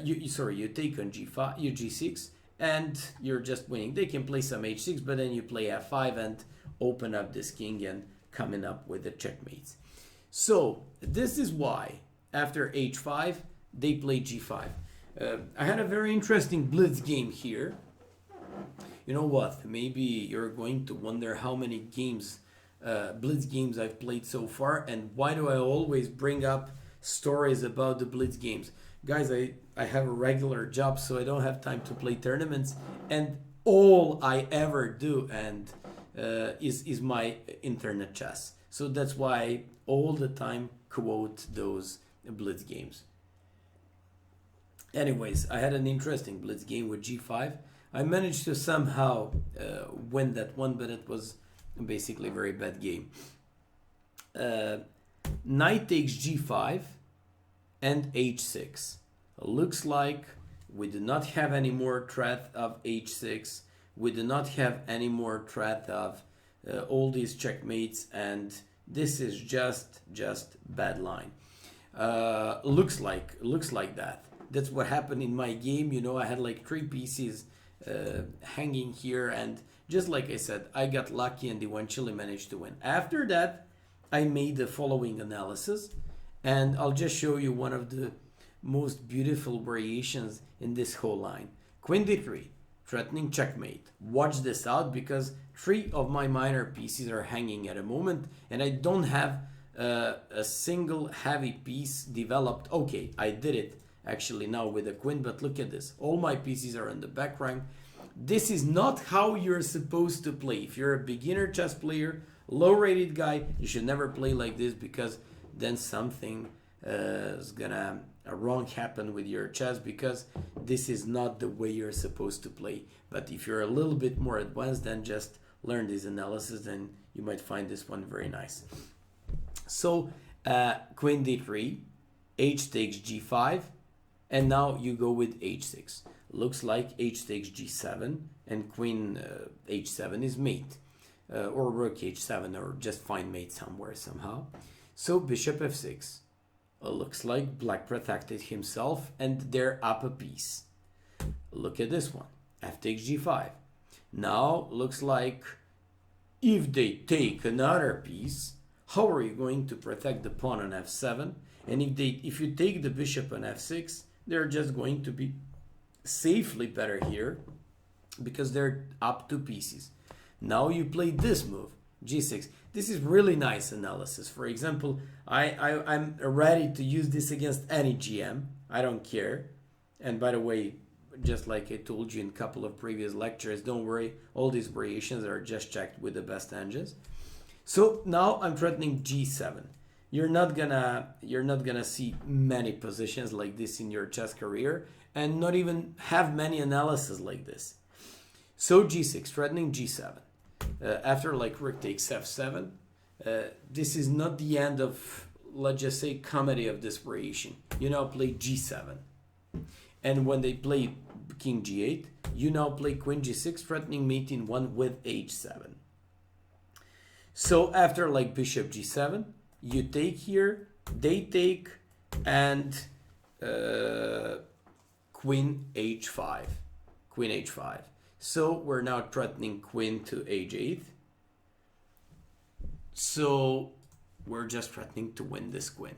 You take on g5, you g6, and you're just winning. They can play some h6, but then you play f5 and open up this king and coming up with the checkmates. So this is why after h5 they play g5. I had a very interesting blitz game here. You know what? Maybe you're going to wonder how many games, blitz games I've played so far, and why do I always bring up stories about the blitz games. Guys, I have a regular job, so I don't have time to play tournaments, and all I ever do is my internet chess. So that's why I all the time quote those blitz games. Anyways, I had an interesting blitz game with g5. I managed to somehow win that one, but it was basically a very bad game. Knight takes g5 and h6. Looks like we do not have any more threat of h6. We do not have any more threat of all these checkmates, and this is just bad line. Looks like that. That's what happened in my game. You know, I had like 3 pieces hanging here, and just like I said, I got lucky and eventually managed to win. After that, I made the following analysis, and I'll just show you one of the most beautiful variations in this whole line. Queen d3, threatening checkmate. Watch this out, because 3 of my minor pieces are hanging at a moment, and I don't have a single heavy piece developed. Okay, I did it actually now with a queen, but look at this. All my pieces are in the back rank. This is not how you're supposed to play. If you're a beginner chess player, low-rated guy, you should never play like this, because then something is gonna wrong happen with your chess, because this is not the way you're supposed to play. But if you're a little bit more advanced, then just learn this analysis, and you might find this one very nice. So queen d3, h takes g5, and now you go with h6. Looks like h takes g7, and queen h7 is mate, or rook h7, or just find mate somewhere somehow. So bishop f6. Looks like black protected himself, and they're up a piece. Look at this one, f takes g5. Now looks like if they take another piece, how are you going to protect the pawn on f7? And if you take the bishop on f6, they're just going to be safely better here, because they're up 2 pieces. Now you play this move, g6. This is really nice analysis. For example, I'm ready to use this against any GM. I don't care. And by the way, just like I told you in a couple of previous lectures, don't worry, all these variations are just checked with the best engines. So now I'm threatening g7. You're not gonna see many positions like this in your chess career, and not even have many analyses like this. So g6, threatening g7. After like rook takes f7, this is not the end of, let's just say, comedy of this variation. You now play g7. And when they play king g8, you now play queen g6, threatening mate in 1 with h7. So after like bishop g7, you take here, they take, and queen h5. Queen h5. So we're now threatening queen to h8. So we're just threatening to win this queen.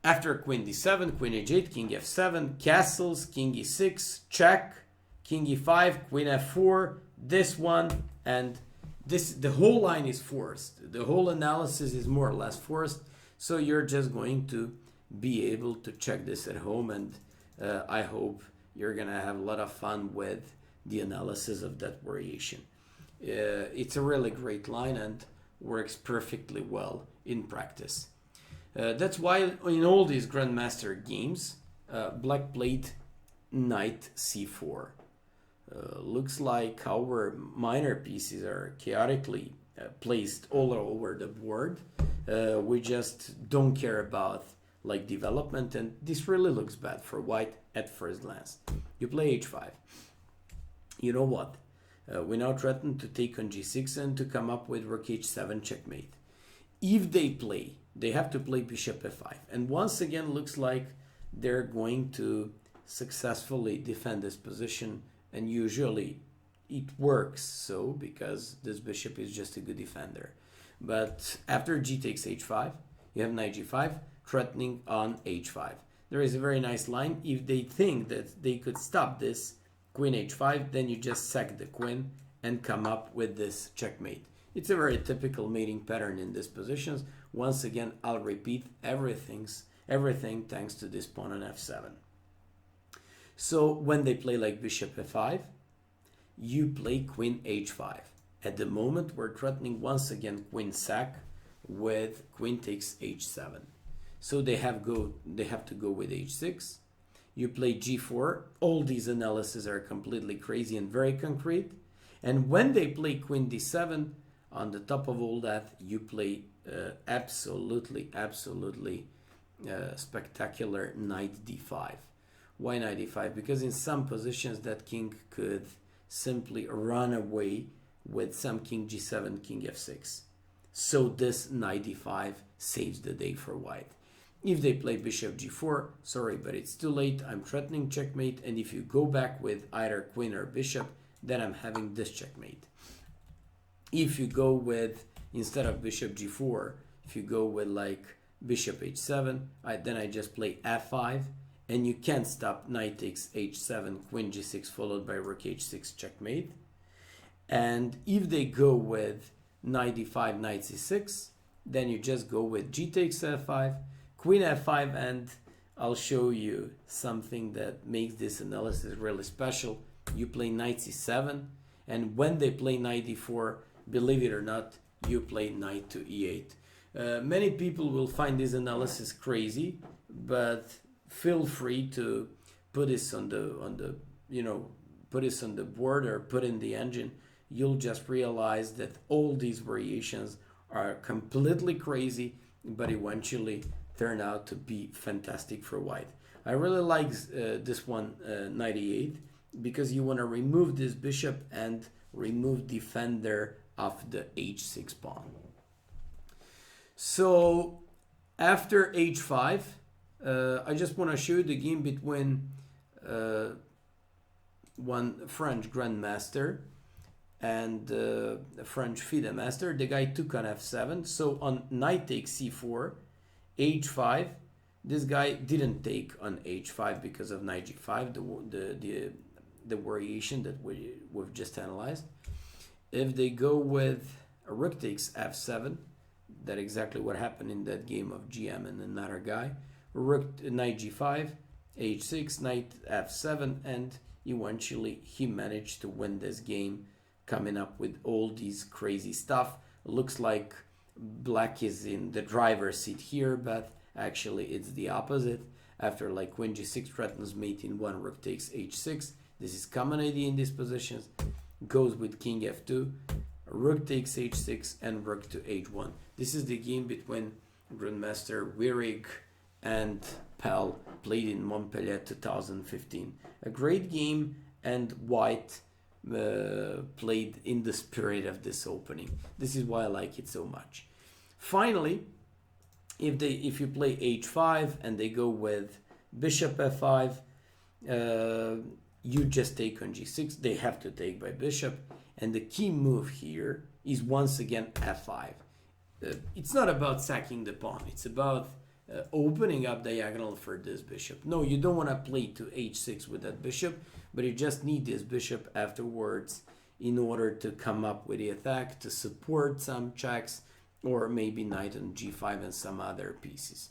After queen d7, queen h8, king f7, castles, king e6, check, king e5, queen f4, this one, and this, the whole line is forced. The whole analysis is more or less forced. So you're just going to be able to check this at home, and I hope you're gonna have a lot of fun with the analysis of that variation. It's a really great line and works perfectly well in practice. That's why in all these Grandmaster games, black played knight c4. Looks like our minor pieces are chaotically placed all over the board. We just don't care about like development, and this really looks bad for white at first glance. You play h5. You know what? We now threaten to take on g6 and to come up with rook h7 checkmate. If they play, they have to play bishop f5. And once again, looks like they're going to successfully defend this position. And usually it works so, because this bishop is just a good defender. But after g takes h5, you have knight g5, threatening on h5. There is a very nice line. If they think that they could stop this, queen h5, then you just sack the queen and come up with this checkmate. It's a very typical mating pattern in these positions. Once again, I'll repeat, everything thanks to this pawn on f7. So when they play like bishop f5, you play queen h5. At the moment, we're threatening once again queen sack with queen takes h7. So they have to go with h6. You play g4. All these analyses are completely crazy and very concrete. And when they play queen d7, on the top of all that, you play absolutely spectacular knight d5. Why knight d5? Because in some positions that king could simply run away with some king g7, king f6. So this knight d5 saves the day for white. If they play bishop g4, sorry, but it's too late. I'm threatening checkmate, and if you go back with either queen or bishop, then I'm having this checkmate. If you go with, instead of bishop g4, if you go with like bishop h7, then I just play f5, and you can't stop knight takes h7, queen g6, followed by rook h6 checkmate. And if they go with knight d5, knight c6, then you just go with g takes f5, queen f5, and I'll show you something that makes this analysis really special. You play knight c7, and when they play knight d4, believe it or not, you play knight to e8. Many people will find this analysis crazy, but feel free to put this on the put this on the board or put in the engine. You'll just realize that all these variations are completely crazy, but eventually turn out to be fantastic for white. I really like this one, knight e8, because you want to remove this bishop and remove defender of the h6 pawn. So after h5, I just want to show you the game between one French grandmaster and a French FIDE master. The guy took on f7. So on knight takes c4, h5, this guy didn't take on h5 because of knight g5, the variation that we've just analyzed. If they go with rook takes f7, that's exactly what happened in that game of GM and another guy. Rook, knight g5, h6, knight f7, and eventually he managed to win this game, coming up with all these crazy stuff. Looks like black is in the driver's seat here, but actually it's the opposite. After like queen g6 threatens mate in one, rook takes h6. This is common idea in these positions. Goes with king f2, rook takes h6, and rook to h1. This is the game between Grandmaster Miodrag and Pell, played in Montpellier 2015. A great game, and white played in the spirit of this opening. This is why I like it so much. Finally, if you play h5 and they go with bishop f5, you just take on g6. They have to take by bishop, and the key move here is once again f5. It's not about sacking the pawn, it's about opening up diagonal for this bishop. No, you don't want to play to h6 with that bishop, but you just need this bishop afterwards in order to come up with the attack, to support some checks, or maybe knight on g5 and some other pieces.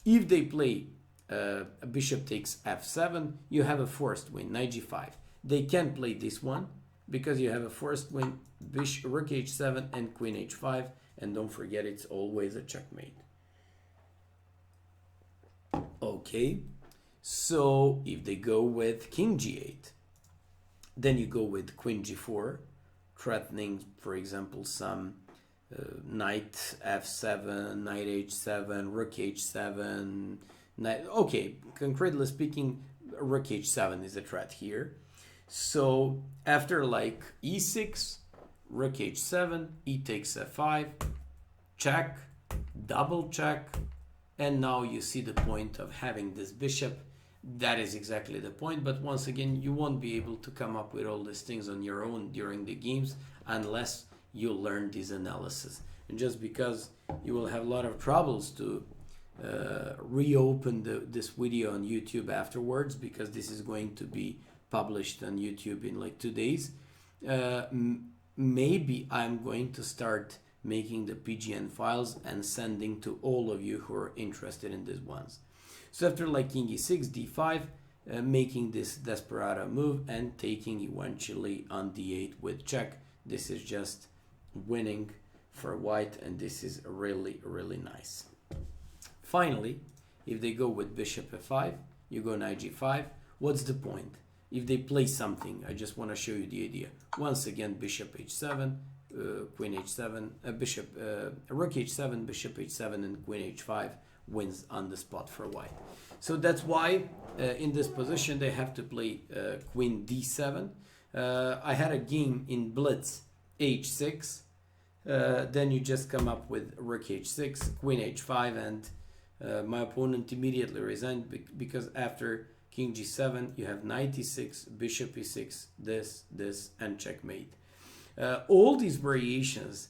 If they play a bishop takes f7, you have a forced win, knight g5. They can't play this one because you have a forced win, bishop, rook h7 and queen h5, and don't forget it's always a checkmate. Okay, so if they go with king g8, then you go with queen g4, threatening, for example, some knight f7, knight h7, rook h7, knight. Okay, concretely speaking, rook h7 is a threat here. So after like e6, rook h7, e takes f5, check, double check, and now you see the point of having this bishop. That is exactly the point, but once again, you won't be able to come up with all these things on your own during the games unless you learn this analysis. And just because you will have a lot of troubles to reopen this video on YouTube afterwards, because this is going to be published on YouTube in like 2 days, maybe I'm going to start making the PGN files and sending to all of you who are interested in these ones. So after like king e6, d5, making this desperado move and taking eventually on d8 with check. This is just winning for white, and this is really, really nice. Finally, if they go with bishop f5, you go knight g5. What's the point? If they play something, I just want to show you the idea. Once again, bishop h7, queen h7, rook h7, bishop h7, and queen h5 wins on the spot for white. So that's why in this position they have to play queen d7. I had a game in blitz h6, then you just come up with rook h6, queen h5, and my opponent immediately resigned because after king g7 you have knight e6, bishop e6, this, and checkmate. All these variations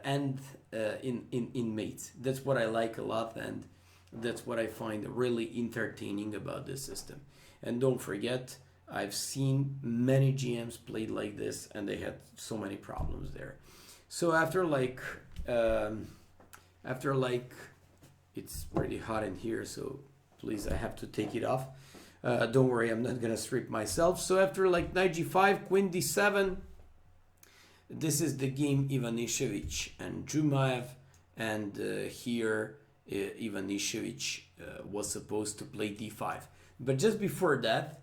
end in mates. That's what I like a lot, and that's what I find really entertaining about this system. And don't forget, I've seen many GMs played like this and they had so many problems there. So after like it's pretty hot in here, so please, I have to take it off. Don't worry, I'm not gonna strip myself. So after like knight g5, queen d7, this is the game Ivan Ishevich and Jumaev, and here Ivan Ishevich was supposed to play d5. But just before that,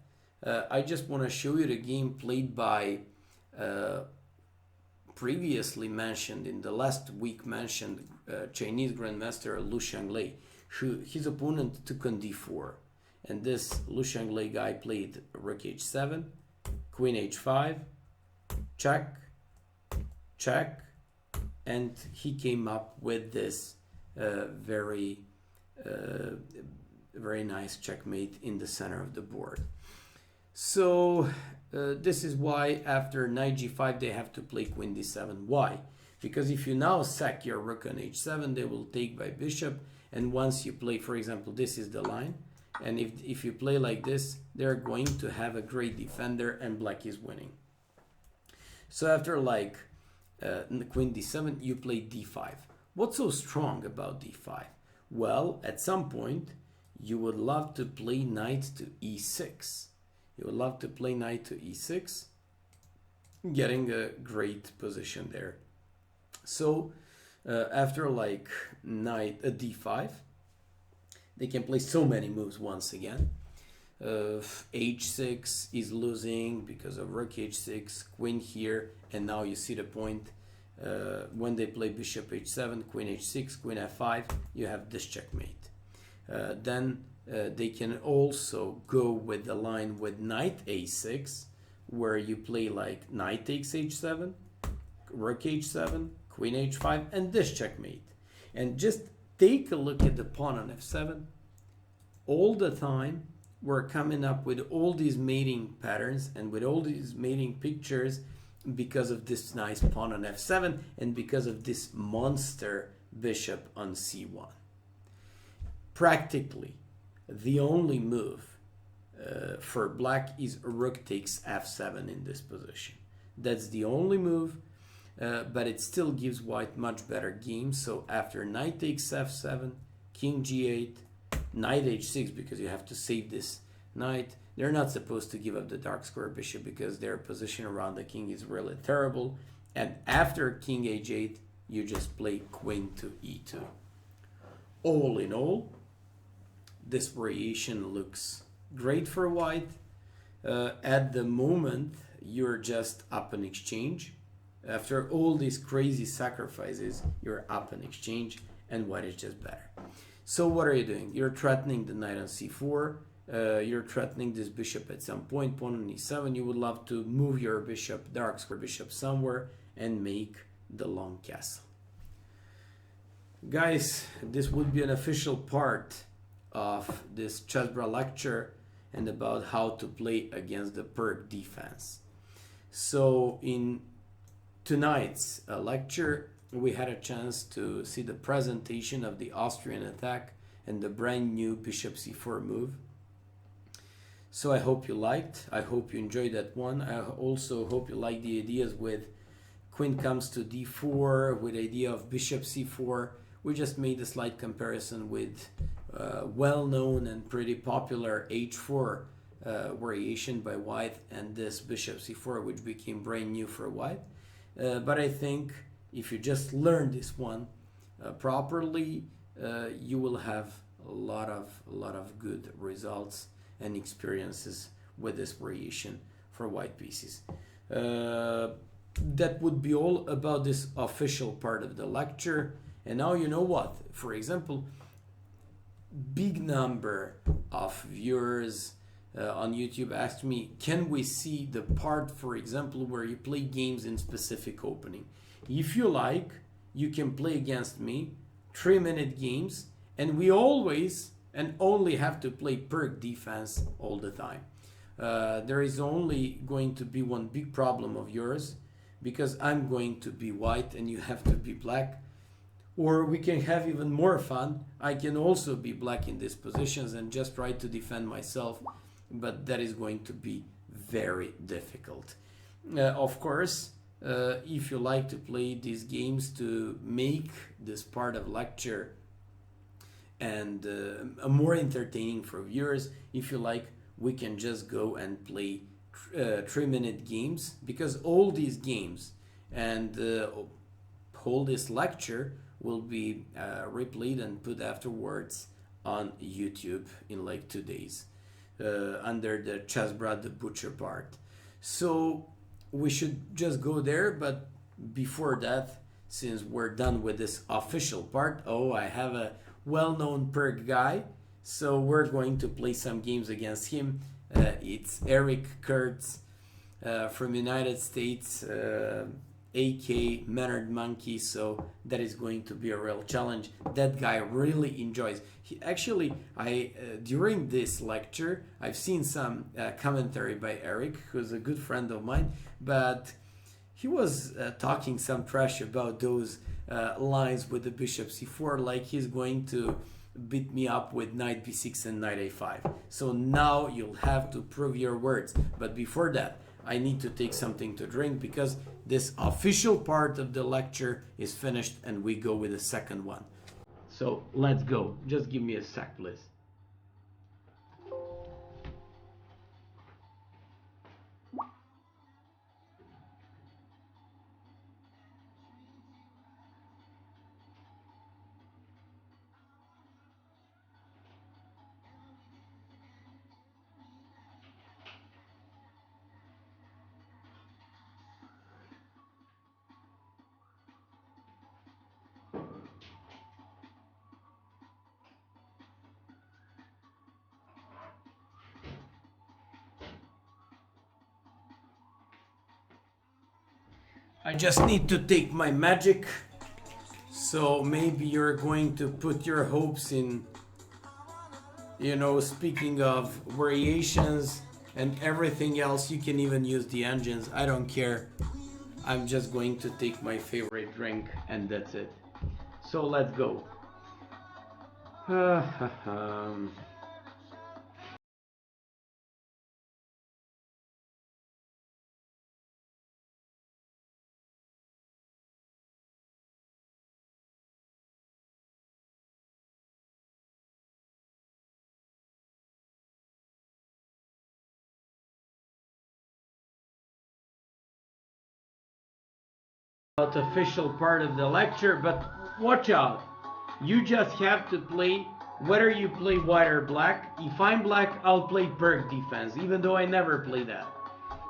I just want to show you the game played by previously mentioned, in the last week mentioned, Chinese Grandmaster Lu Xianglei, who his opponent took on d4. And this Lu Xianglei guy played rook h7, queen h5, check, check, and he came up with this very nice checkmate in the center of the board. So this is why after knight g5 they have to play queen d7. Why? Because if you now sack your rook on h7, they will take by bishop, and once you play, for example, this is the line, and if you play like this, they're going to have a great defender and black is winning. So after like queen d7, you play d5. What's so strong about d5? Well, at some point you would love to play knight to e6. You would love to play knight to e6, getting a great position there. So after like knight d5, they can play so many moves once again. h6 is losing because of rook h6, queen here, and now you see the point. When they play bishop h7, queen h6, queen f5, you have this checkmate. Then they can also go with the line with knight a6, where you play like knight takes h7, rook h7, queen h5, and this checkmate. And just take a look at the pawn on f7. All the time we're coming up with all these mating patterns and with all these mating pictures because of this nice pawn on f7 and because of this monster bishop on c1. Practically, the only move for black is rook takes f7 in this position. That's the only move, but it still gives white much better game. So after knight takes f7, king g8, knight h6, because you have to save this knight. They're not supposed to give up the dark square bishop because their position around the king is really terrible. And after king h8, you just play queen to e2. All in all, this variation looks great for white. At the moment, you're just up in exchange. After all these crazy sacrifices, you're up in exchange, and white is just better. So what are you doing? You're threatening the knight on c4. You're threatening this bishop at some point, pawn on e7. You would love to move your bishop, dark square bishop, somewhere and make the long castle. Guys, this would be an official part of this chessbrah lecture and about how to play against the PIRC defense. So in tonight's lecture, we had a chance to see the presentation of the Austrian attack and the brand new bishop c4 move. So I hope you liked. I hope you enjoyed that one. I also hope you like the ideas with queen comes to d4, with the idea of bishop c4. We just made a slight comparison with well-known and pretty popular h4 variation by white and this bishop c4, which became brand new for white. But I think if you just learn this one properly, you will have a lot of good results and experiences with this variation for white pieces. That would be all about this official part of the lecture. And now you know what? For example, big number of viewers on YouTube asked me, can we see the part, for example, where you play games in specific opening? If you like, you can play against me 3-minute games, and we always and only have to play perk defense all the time. There is only going to be one big problem of yours, because I'm going to be white and you have to be black. Or we can have even more fun. I can also be black in these positions and just try to defend myself, but that is going to be very difficult. Of course, if you like to play these games to make this part of lecture and more entertaining for viewers, if you like, we can just go and play 3-minute games, because all these games and whole this lecture will be replayed and put afterwards on YouTube in like 2 days under the chessbrah, the butcher part. So we should just go there, but before that, since we're done with this official part, I have a well-known perk guy, so we're going to play some games against him. It's Eric Kurtz from United States, AK Mannered Monkey, so that is going to be a real challenge. That guy really enjoys. During this lecture, I've seen some commentary by Eric, who's a good friend of mine, but he was talking some trash about those lines with the bishop c4, like he's going to beat me up with knight b6 and knight a5. So now you'll have to prove your words. But before that, I need to take something to drink, because this official part of the lecture is finished and we go with the second one. So let's go. Just give me a sec, please. I just need to take my magic. So maybe you're going to put your hopes in, speaking of variations and everything else, you can even use the engines. I don't care. I'm just going to take my favorite drink and that's it. So let's go. Official part of the lecture, but watch out. You just have to play, whether you play white or black. If I'm black, I'll play perk defense, even though I never play that.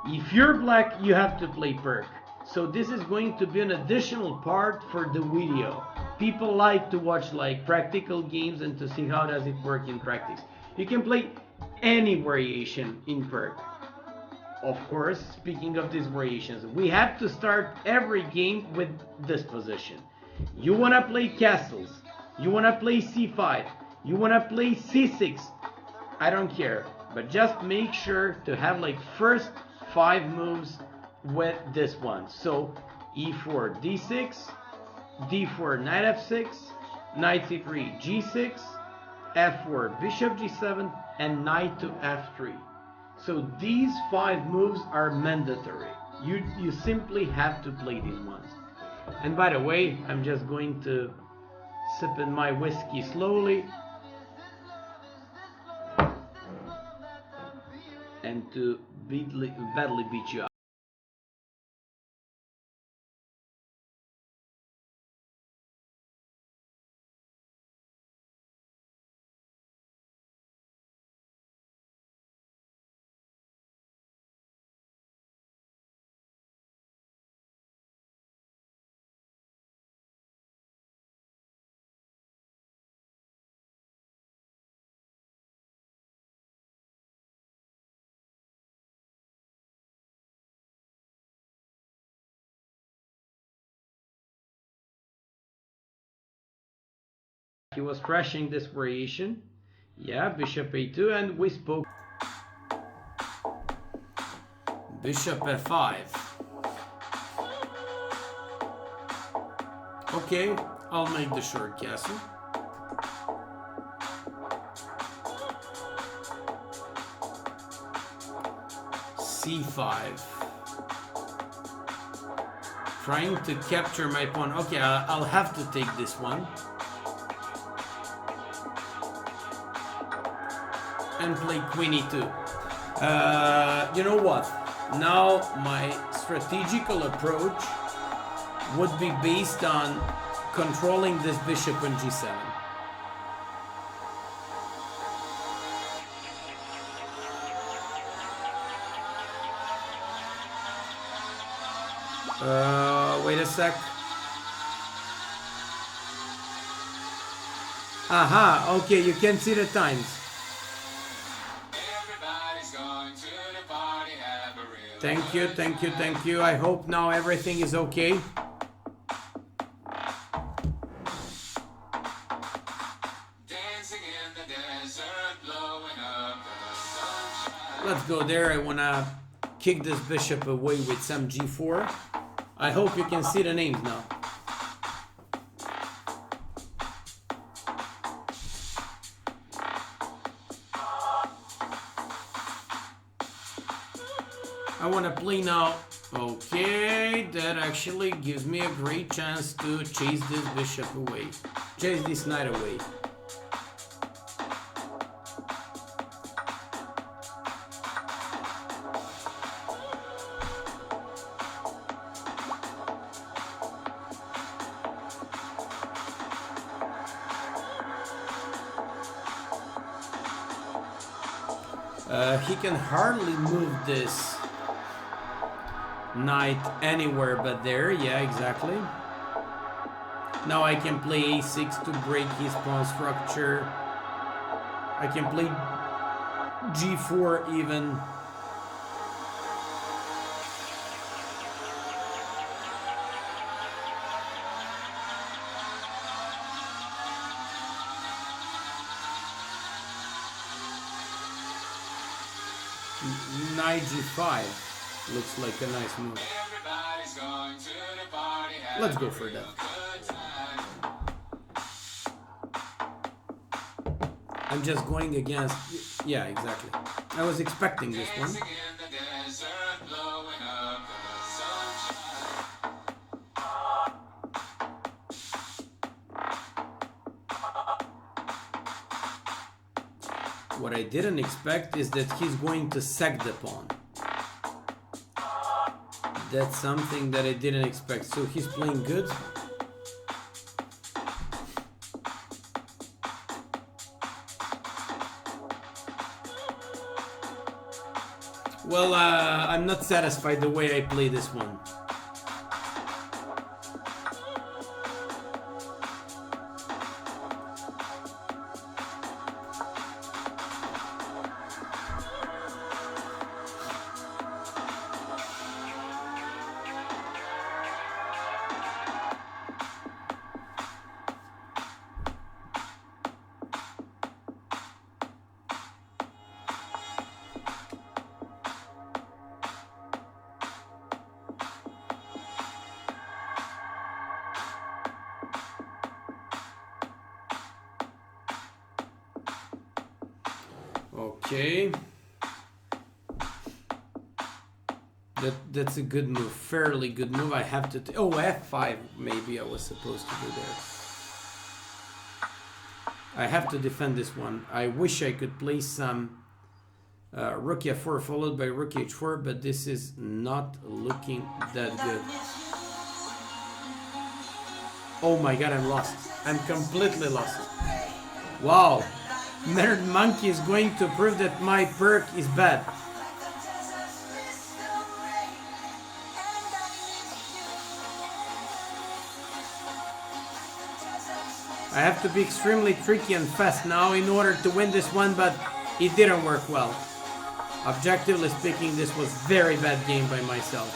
If you're black, you have to play perk. So this is going to be an additional part for the video. People like to watch like practical games and to see how does it work in practice. You can play any variation in perk. Of course, speaking of these variations, we have to start every game with this position. You want to play castles, you want to play c5, you want to play c6, I don't care, but just make sure to have like first 5 moves with this one. So e4 d6, d4 knight f6, knight c3 g6, f4 bishop g7, and knight to f3. So these 5 moves are mandatory. You simply have to play these ones. And by the way, I'm just going to sip in my whiskey slowly and to badly beat you up. He was crashing this variation. Yeah, bishop a2, and we spoke. Bishop f5. Okay, I'll make the short castle. c5. Trying to capture my pawn. Okay, I'll have to take this one. And play queen e2. You know what? Now my strategical approach would be based on controlling this bishop on g7. Wait a sec. Aha, okay, you can see the times. Thank you, thank you, thank you. I hope now everything is okay. Let's go there. I wanna kick this bishop away with some g4. I hope you can see the names now. I want to play now. Okay, that actually gives me a great chance to chase this bishop away. Chase this knight away. He can hardly move this knight anywhere but there. Yeah, exactly. Now I can play a6 to break his pawn structure. I can play g4 even. Knight g5 looks like a nice move. Let's go for that. I'm just going against... Yeah, exactly. I was expecting this one. What I didn't expect is that he's going to sack the pawn. That's something that I didn't expect. So he's playing good. Well, I'm not satisfied the way I play this one. Okay. That's a good move, fairly good move. I have to... Oh, f5 maybe I was supposed to do there. I have to defend this one. I wish I could play some rook f4 followed by rook h4, but this is not looking that good. Oh my god, I'm lost. I'm completely lost. Wow. Nerd Monkey is going to prove that my perk is bad. I have to be extremely tricky and fast now in order to win this one, but it didn't work well. Objectively speaking, this was very bad game by myself.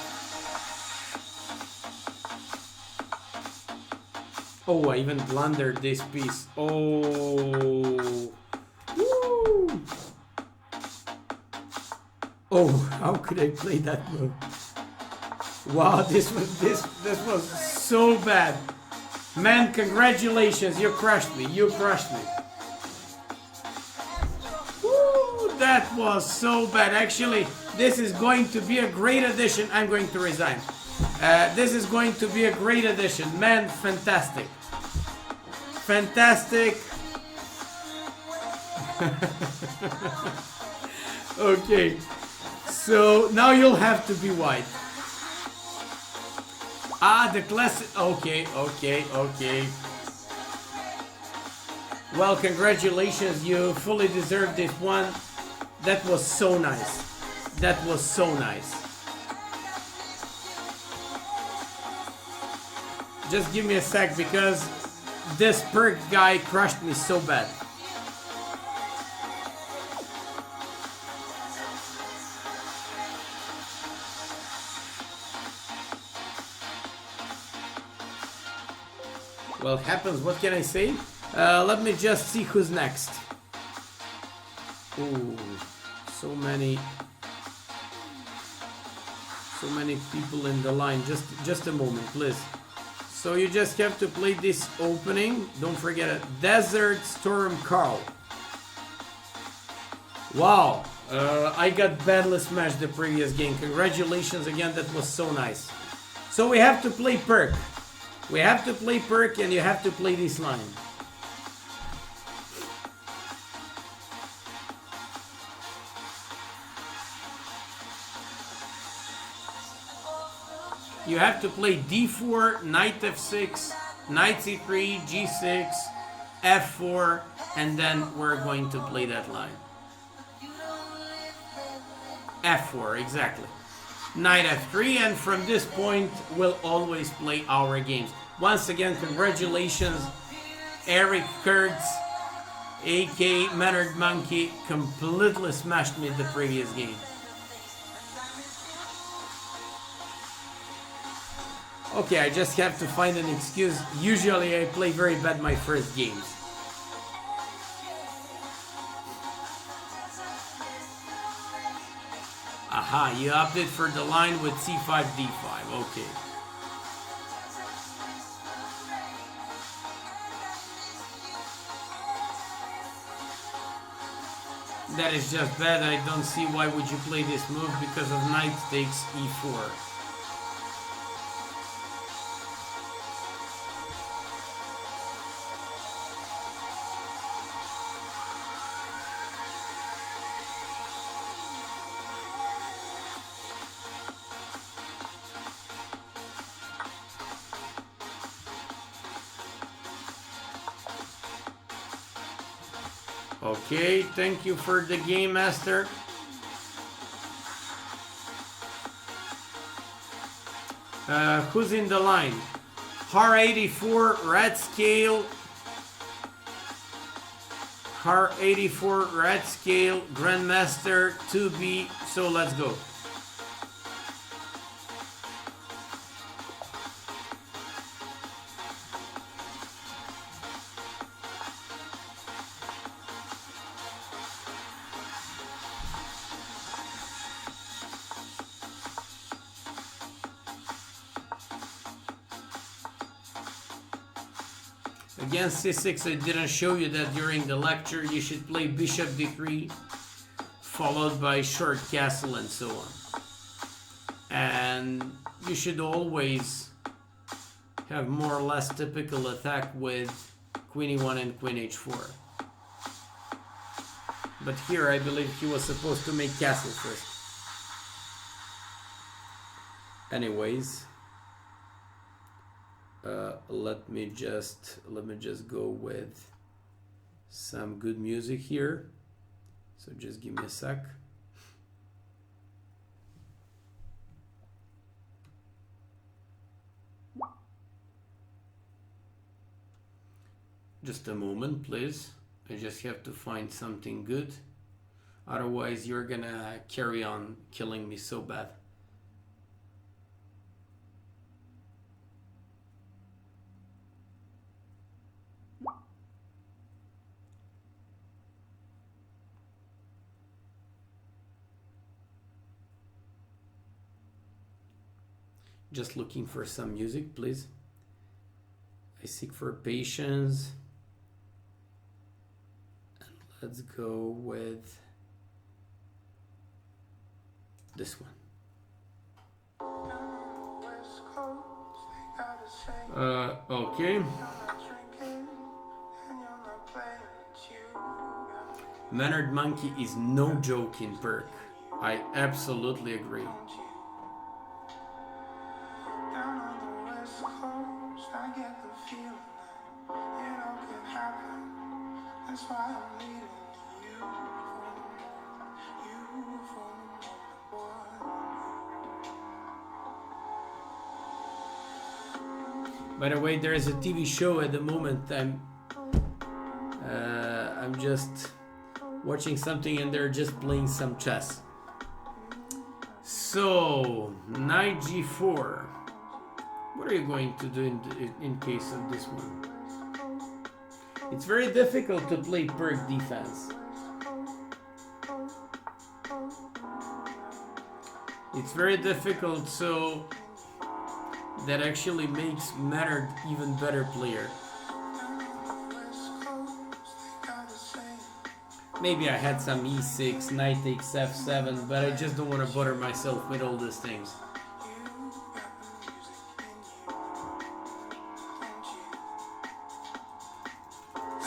Oh, I even blundered this piece. Oh. Woo. Oh, how could I play that move? Wow, this was so bad. Man, congratulations, you crushed me. You crushed me. Woo, that was so bad. Actually, this is going to be a great addition. I'm going to resign. This is going to be a great addition. Man, fantastic. Fantastic. Okay. So now you'll have to be white. Ah, the classic. Okay. Well, congratulations. You fully deserve this one. That was so nice. That was so nice. Just give me a sec because this perk guy crushed me so bad. Well, it happens. What can I say? Let me just see who's next. Ooh, so many people in the line. Just a moment, please. So you just have to play this opening. Don't forget it. Desert Storm Carl. Wow, I got badly smashed the previous game. Congratulations again. That was so nice. So we have to play perk. We have to play perk and you have to play this line. You have to play d4, knight f6, knight c3, g6, f4, and then we're going to play that line. f4, exactly. Knight f3, and from this point we'll always play our games. Once again, congratulations, Eric Kurtz, AK Mannered Monkey, completely smashed me the previous game. Okay, I just have to find an excuse. Usually I play very bad my first games. Aha, you opted for the line with c5, d5. Okay. That is just bad. I don't see why would you play this move because of knight takes e4. Okay, thank you for the game, master. Who's in the line? R84, red scale. R84, red scale, grandmaster, 2B. So let's go. Against c6, I didn't show you that during the lecture. You should play bishop d3, followed by short castle and so on. And you should always have more or less typical attack with queen e1 and queen h4. But here I believe he was supposed to make castle first. Anyways. Let me just go with some good music here. So just give me a sec. Just a moment, please. I just have to find something good. Otherwise, you're gonna carry on killing me so bad. Just looking for some music, please. I seek for patience. And let's go with this one. Okay. Mannered Monkey is no joke in perk. I absolutely agree. By the way, there is a TV show at the moment. I'm just watching something and they're just playing some chess. So, knight g4. What are you going to do in case of this one? It's very difficult to play perk defense. It's very difficult, so that actually makes Mannered even better player. Maybe I had some e6, knight takes f7, but I just don't want to bother myself with all these things.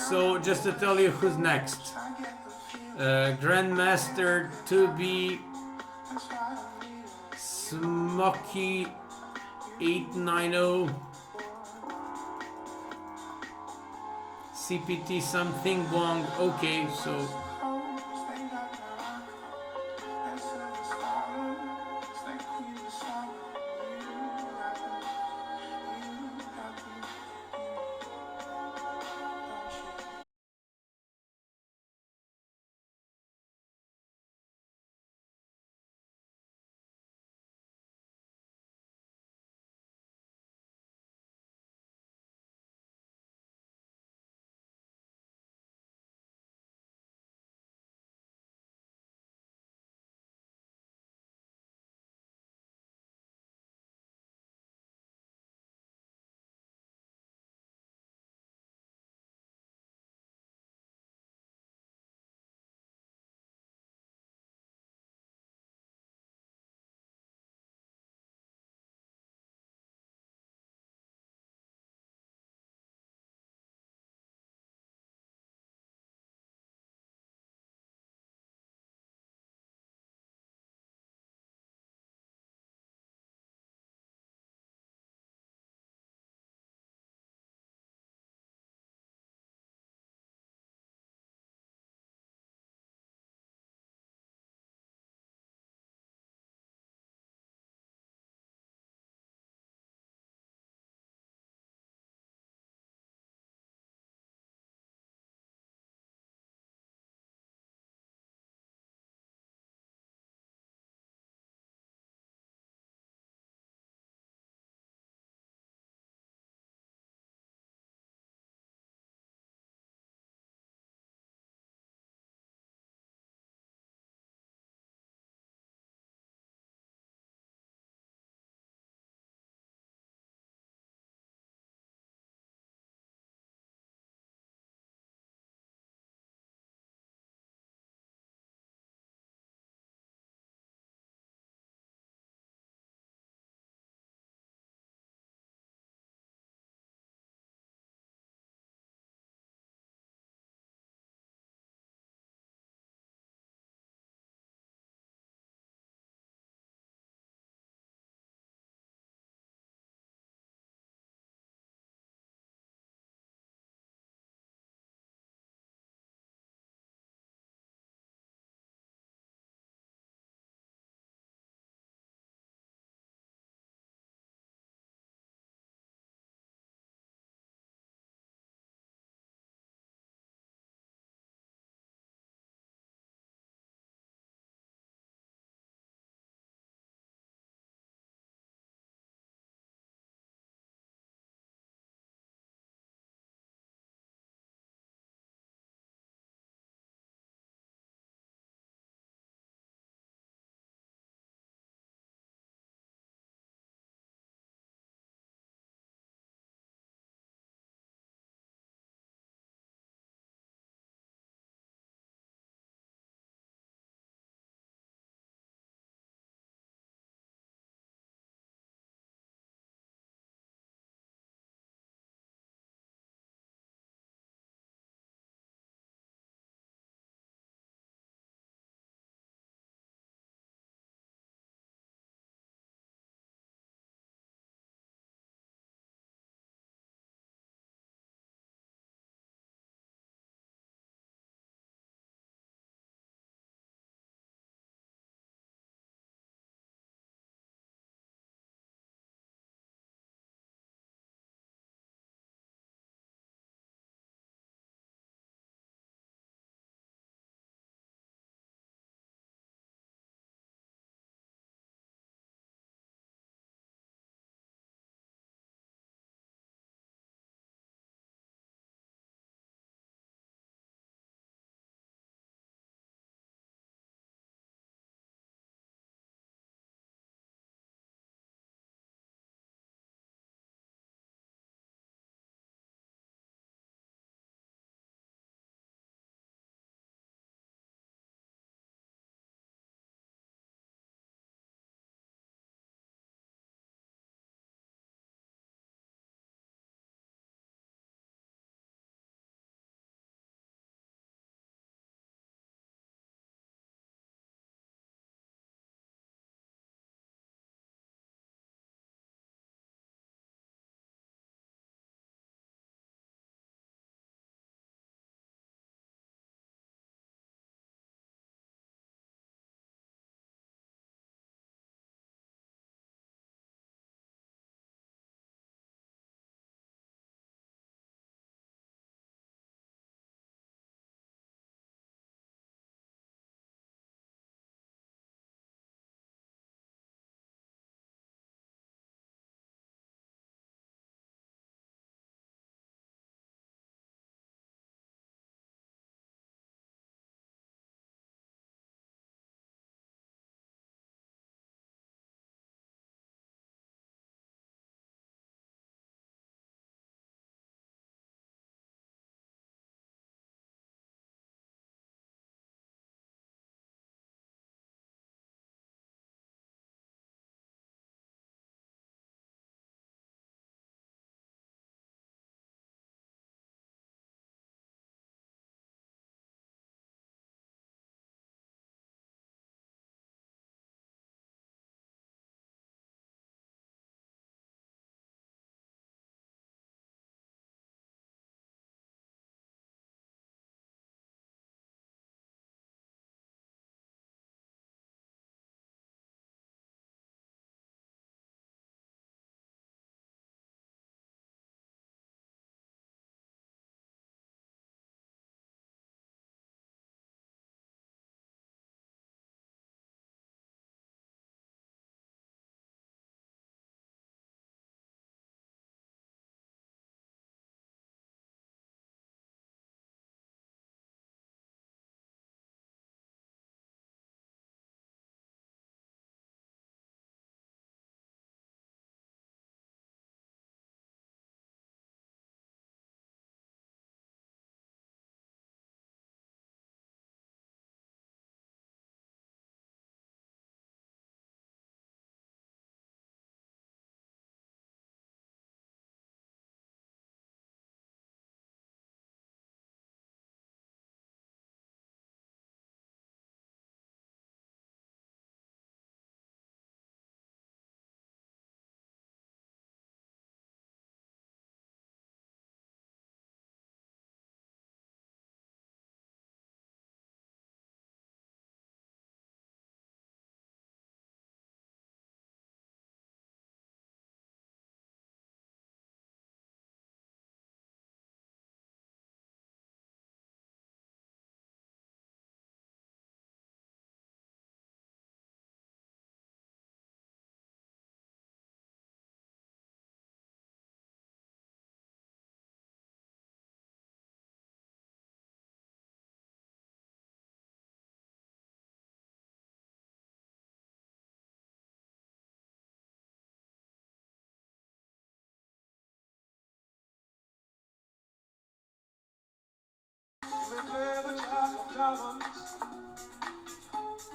So just to tell you who's next. Grandmaster to be Smoky 890 CPT something Wong. Okay, so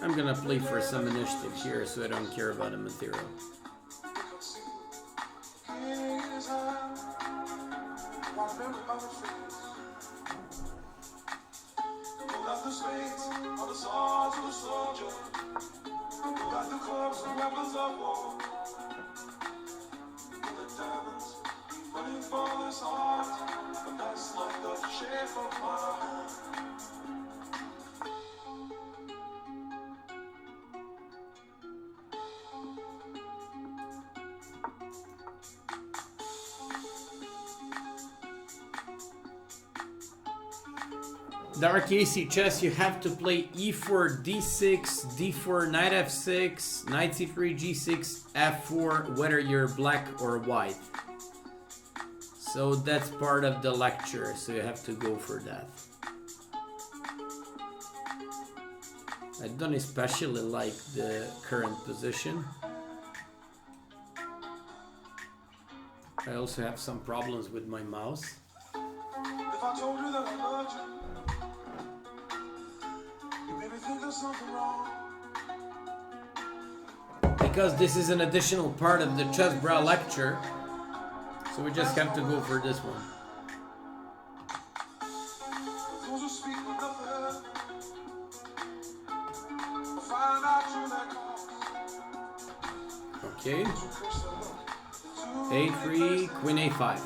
I'm gonna play for some initiative here, so I don't care about the material. Dark AC chess, you have to play e4, d6, d4, knight f6, knight c3, g6, f4, whether you're black or white. So that's part of the lecture, so you have to go for that. I don't especially like the current position. I also have some problems with my mouse. If I told you that I loved you, because this is an additional part of the chessbrah lecture, so we just have to go for this one. Okay. A3, Queen A5.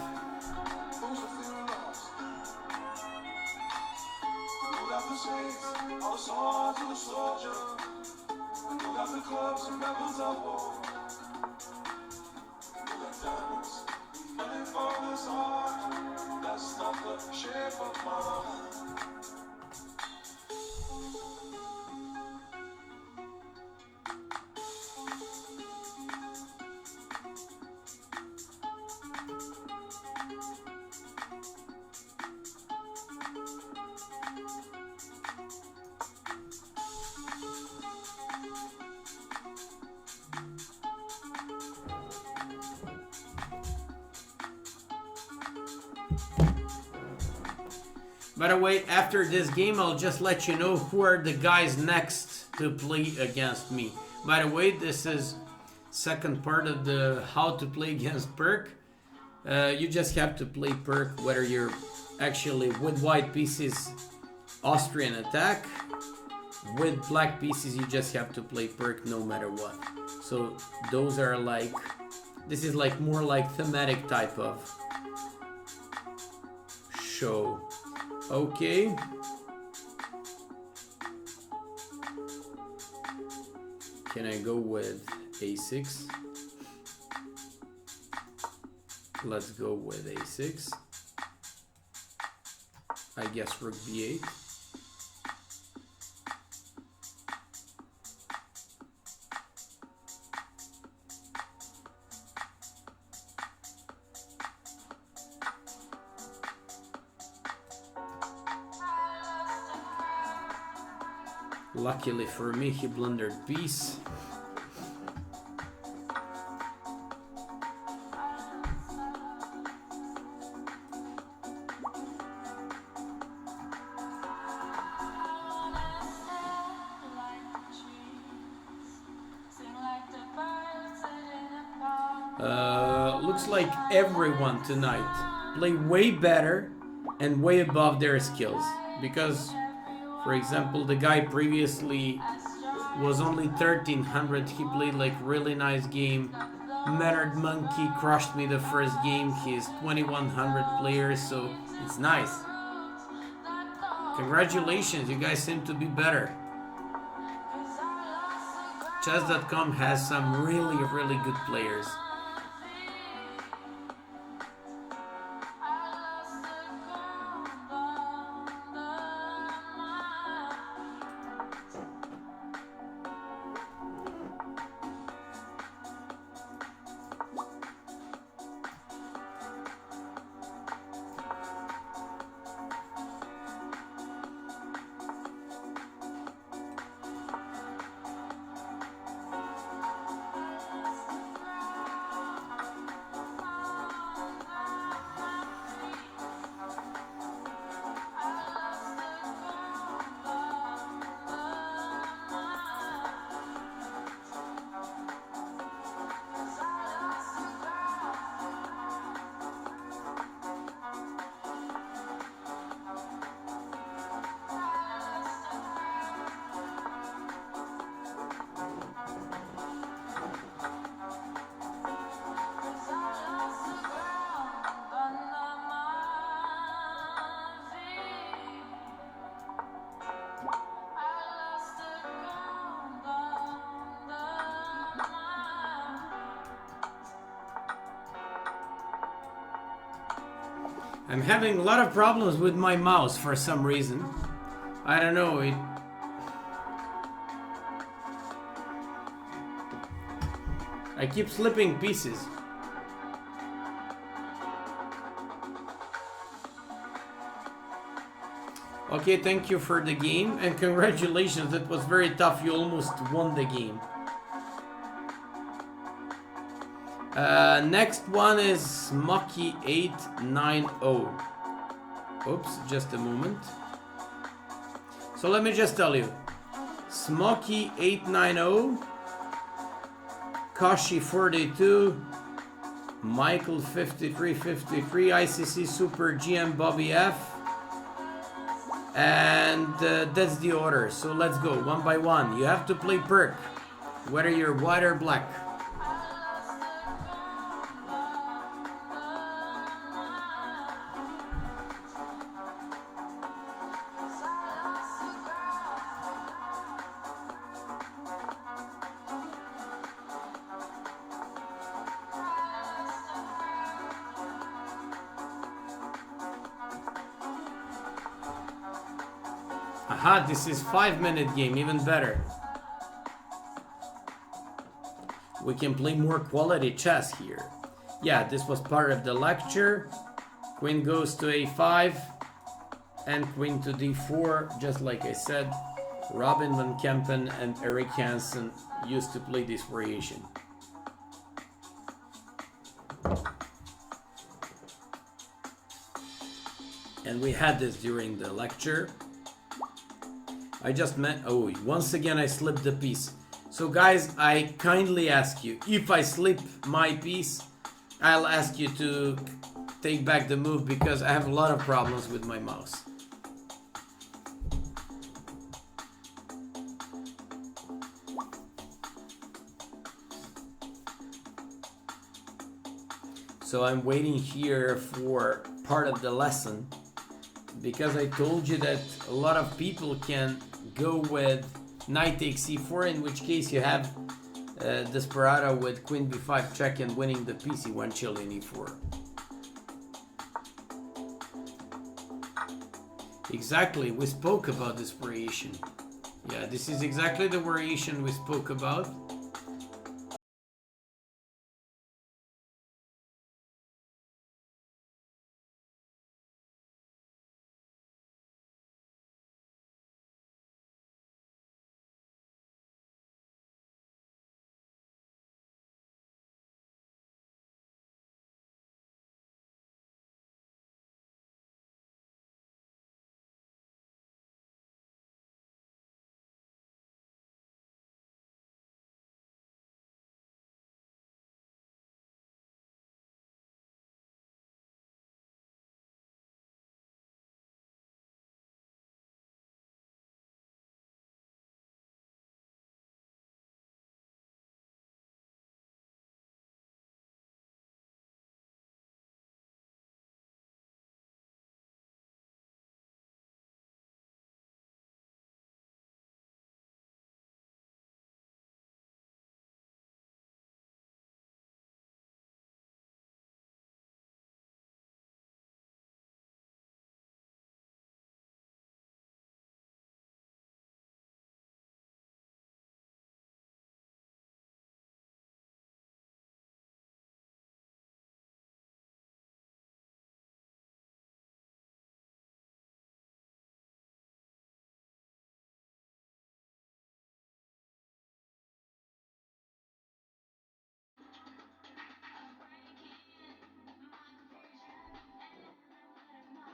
By the way, after this game, I'll just let you know who are the guys next to play against me. By the way, this is second part of the how to play against PIRC. You just have to play PIRC whether you're actually with white pieces Austrian attack. With black pieces, you just have to play PIRC no matter what. So those are like, this is like more like thematic type of show. Okay. Can I go with A6? Let's go with A6. I guess rook B8. Luckily for me, he blundered piece. Looks like everyone tonight play way better and way above their skills, because for example, the guy previously was only 1300. He played like really nice game. Maynard Monkey crushed me the first game. He's 2100 players, so it's nice. Congratulations, you guys seem to be better. Chess.com has some really, really good players. I'm having a lot of problems with my mouse for some reason. I don't know, I keep slipping pieces. Okay, thank you for the game and congratulations, that was very tough, you almost won the game. Next one is Smoky 890. Oops, just a moment. So let me just tell you. Smoky 890, Kashi 42, Michael 5353, ICC Super GM Bobby F. And that's the order. So let's go one by one. You have to play perk, whether you're white or black. Aha, this is 5-minute game, even better. We can play more quality chess here. Yeah, this was part of the lecture. Queen goes to a5 and queen to d4, just like I said. Robin van Kempen and Eric Hansen used to play this variation. And we had this during the lecture. I just meant, oh, once again I slipped the piece. So guys, I kindly ask you, if I slip my piece, I'll ask you to take back the move because I have a lot of problems with my mouse. So I'm waiting here for part of the lesson because I told you that a lot of people can go with knight takes c4, in which case you have Desperado with queen b5 check and winning the piece. He went Chilean e4. Exactly, we spoke about this variation. Yeah, this is exactly the variation we spoke about.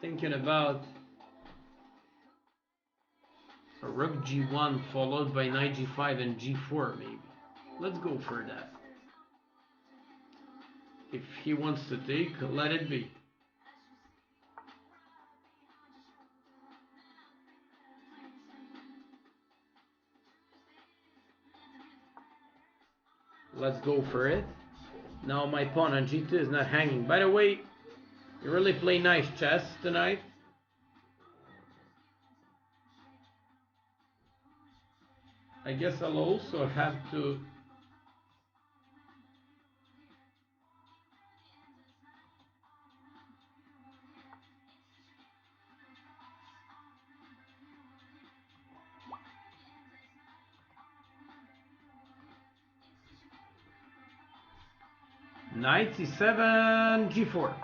Thinking about a rook g1 followed by knight g5 and g4 maybe. Let's go for that. If he wants to take, let it be. Let's go for it. Now my pawn on g2 is not hanging. By the way, you really play nice chess tonight. I guess I'll also have to Knight c7, g4.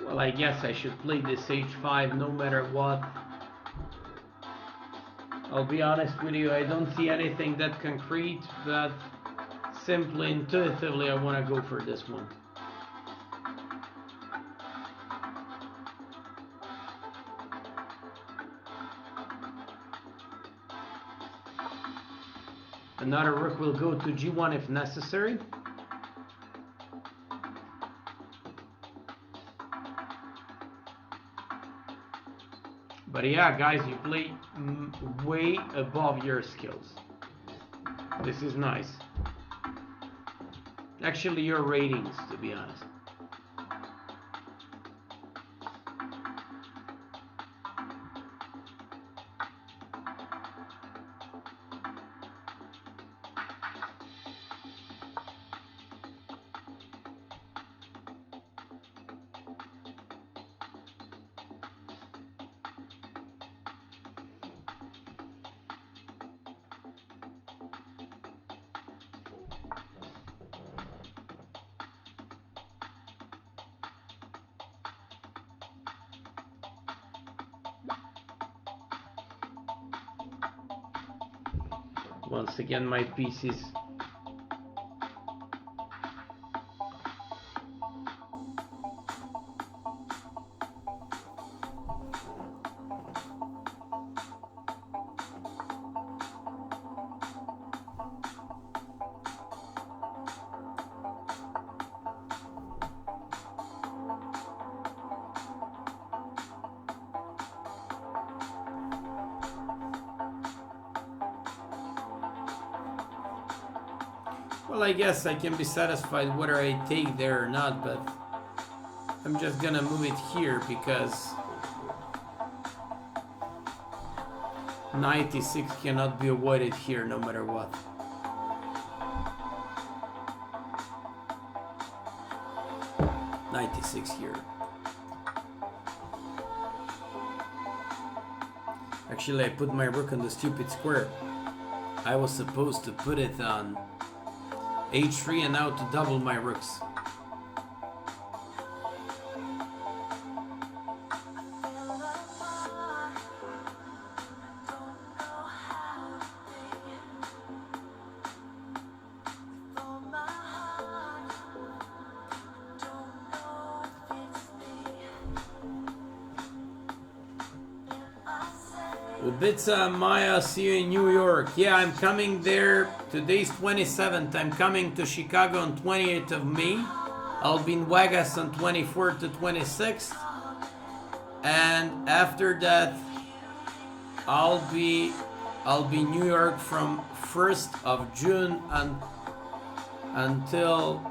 Well, I guess I should play this h5 no matter what. I'll be honest with you, I don't see anything that concrete, but simply intuitively I want to go for this one. Another rook will go to g1 if necessary. But yeah, guys, you play way above your skills. This is nice. Actually, your ratings, to be honest. Once again, my pieces. Well, I guess I can be satisfied whether I take there or not, but I'm just gonna move it here because knight e6 cannot be avoided here no matter what. Knight e6 here. Actually, I put my rook on the stupid square. I was supposed to put it on h3 and now to double my rooks. Ubitsa Maya, see you in New York. Yeah, I'm coming there. Today's 27th. I'm coming to Chicago on 28th of May. I'll be in Vegas on 24th to 26th. And after that, I'll be in New York from 1st of June until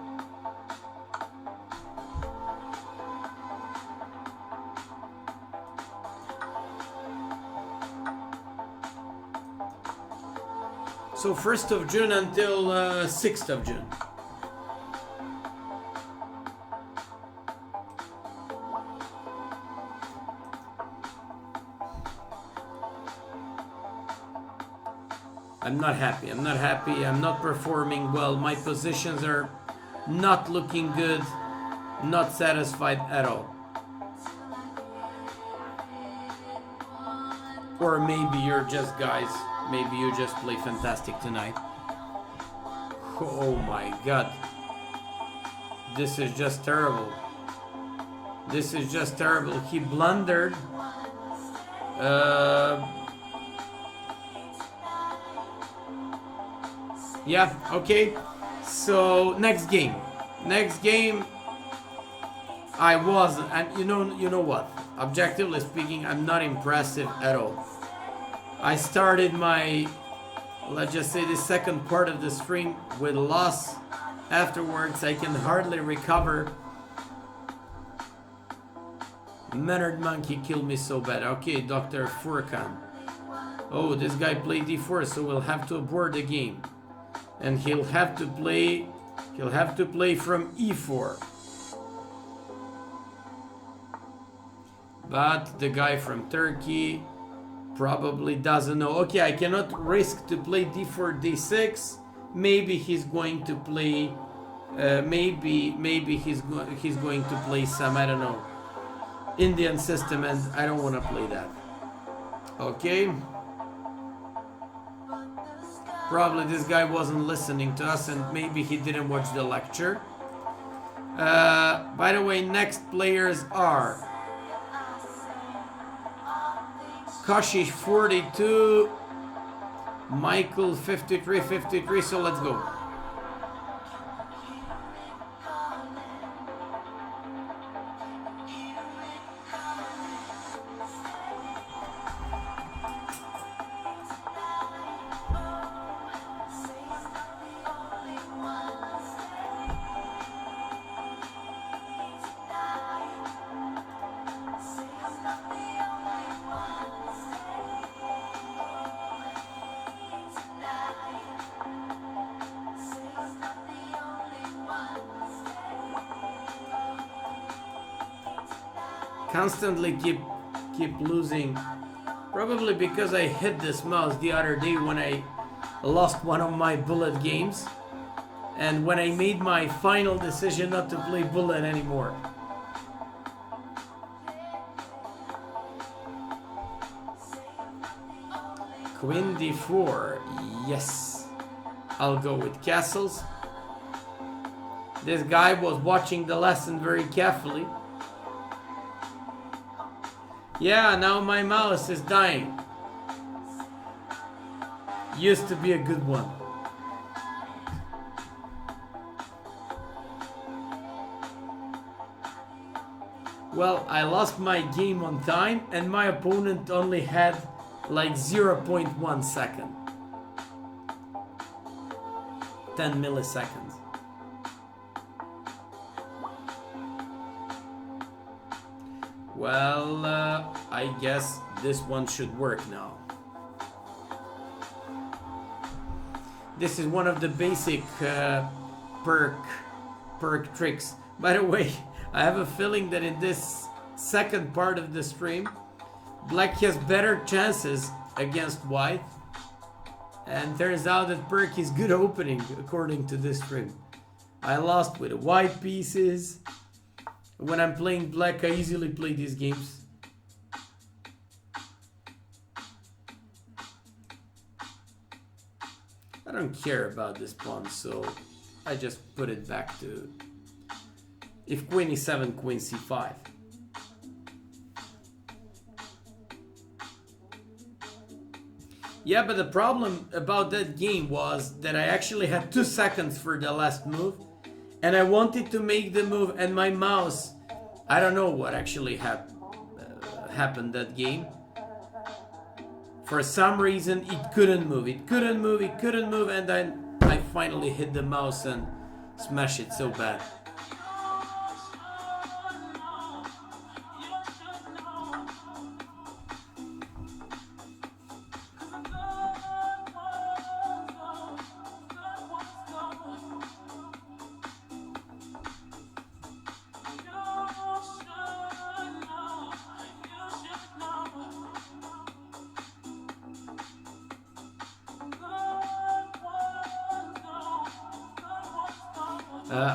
so 1st of June until 6th of June. I'm not happy. I'm not happy. I'm not performing well. My positions are not looking good. Not satisfied at all. Or maybe you're just guys. Maybe you just play fantastic tonight. Oh my god. This is just terrible. This is just terrible. He blundered. Yeah, okay. So next game. I wasn't, and you know what? Objectively speaking, I'm not impressive at all. I started my, let's just say, the second part of the stream with loss. Afterwards, I can hardly recover. Mannered Monkey killed me so bad. Okay, Dr. Furkan. Oh, this guy played d4, so we'll have to abort the game. And he'll have to play from e4. But the guy from Turkey probably doesn't know. Okay, I cannot risk to play d4, d6. Maybe he's going to play. Maybe he's going to play some, I don't know, Indian system, and I don't want to play that. Okay. Probably this guy wasn't listening to us, and maybe he didn't watch the lecture. By the way, next players are Kashish 42, Michael 53, so let's go. Constantly keep losing, probably because I hit this mouse the other day when I lost one of my bullet games, and when I made my final decision not to play bullet anymore. Queen d4, yes, I'll go with castles. This guy was watching the lesson very carefully. Yeah, now my mouse is dying. Used to be a good one. Well, I lost my game on time, and my opponent only had like 0.1 second. 10 milliseconds. Well, I guess this one should work now. This is one of the basic perk tricks. By the way, I have a feeling that in this second part of the stream, Black has better chances against White. And turns out that perk is good opening according to this stream. I lost with the white pieces. When I'm playing black, I easily play these games. I don't care about this pawn, so I just put it back to, if queen e7, queen c5. Yeah, but the problem about that game was that I actually had 2 seconds for the last move, and I wanted to make the move, and my mouse, I don't know what actually happened that game. For some reason, it couldn't move, and then I finally hit the mouse and smashed it so bad.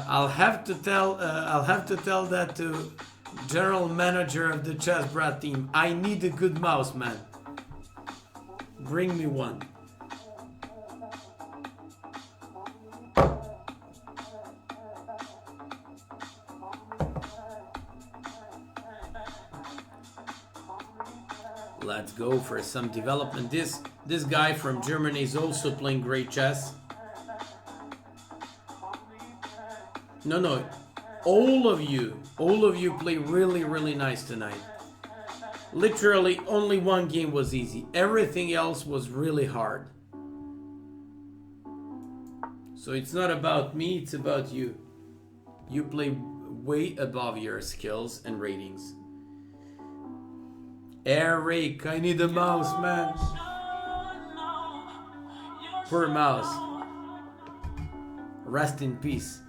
I'll have to tell that to general manager of the chessbrah team. I need a good mouse, man. Bring me one. Let's go for some development. This guy from Germany is also playing great chess. No, no. All of you play really, really nice tonight. Literally, only one game was easy. Everything else was really hard. So it's not about me, it's about you. You play way above your skills and ratings. Eric, I need a mouse, man. Poor mouse. Rest in peace.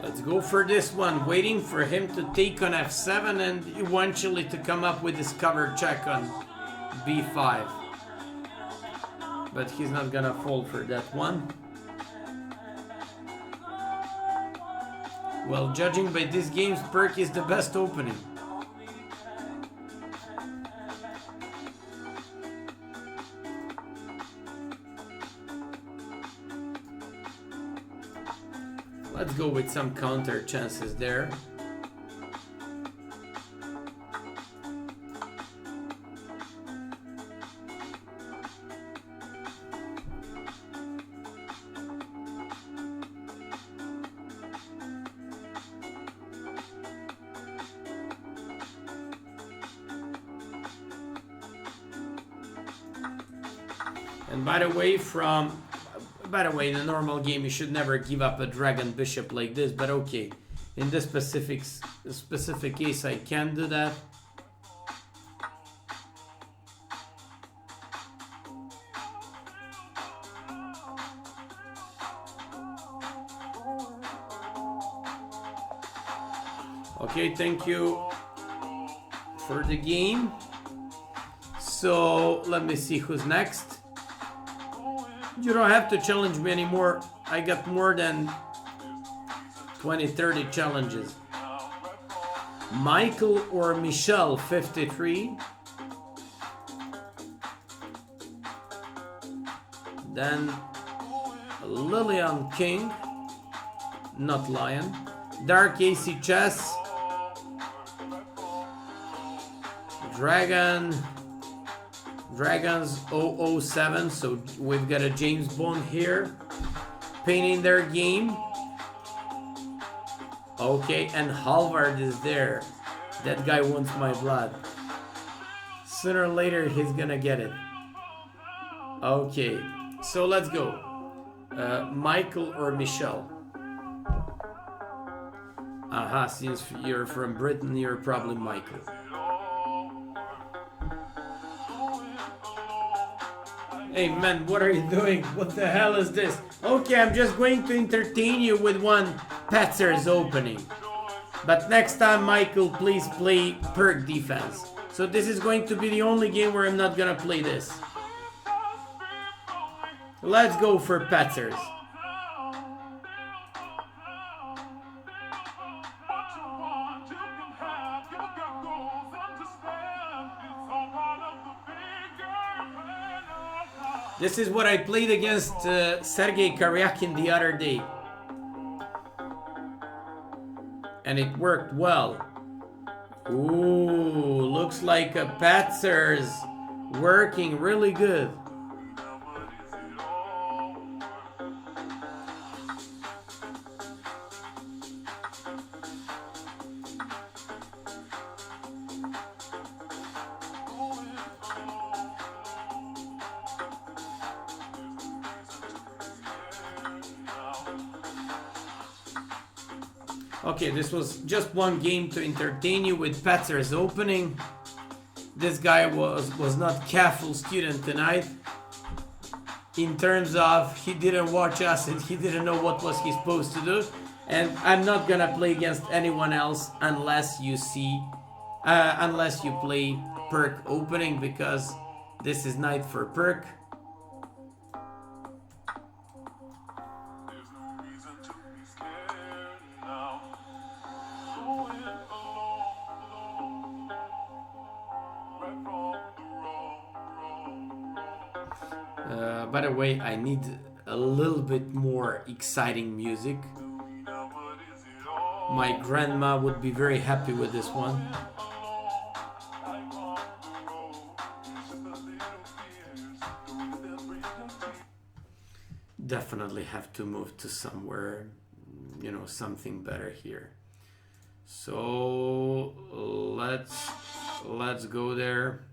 Let's go for this one, waiting for him to take on f7 and eventually to come up with this cover check on b5. But he's not gonna fall for that one. Well, judging by this game's perk is the best opening. Let's go with some counter chances there. And by the way, in a normal game, you should never give up a dragon bishop like this, but okay. In this specific case, I can do that. Okay, thank you for the game. So, let me see who's next. You don't have to challenge me anymore. I got more than 20-30 challenges. Michael or Michelle, 53. Then Lillian King, not Lion. Dark AC Chess. Dragons 007, so we've got a James Bond here painting their game. Okay, and Halvard is there. That guy wants my blood. Sooner or later he's gonna get it. Okay, so let's go. Michael or Michelle? Aha, since you're from Britain, you're probably Michael. Hey man, what are you doing? What the hell is this? Okay, I'm just going to entertain you with one Petzer's opening. But next time, Michael, please play perk defense. So this is going to be the only game where I'm not gonna play this. Let's go for Petzer's. This is what I played against Sergei Karyakin the other day. And it worked well. Ooh, looks like a Petzer's working really good. Okay, this was just one game to entertain you with Petzer's opening. This guy was not careful student tonight. In terms of he didn't watch us and he didn't know what was he supposed to do. And I'm not gonna play against anyone else unless you play perk opening, because this is night for perk. By the way, I need a little bit more exciting music. My grandma would be very happy with this one. Definitely have to move to somewhere, you know, something better here. So let's go there.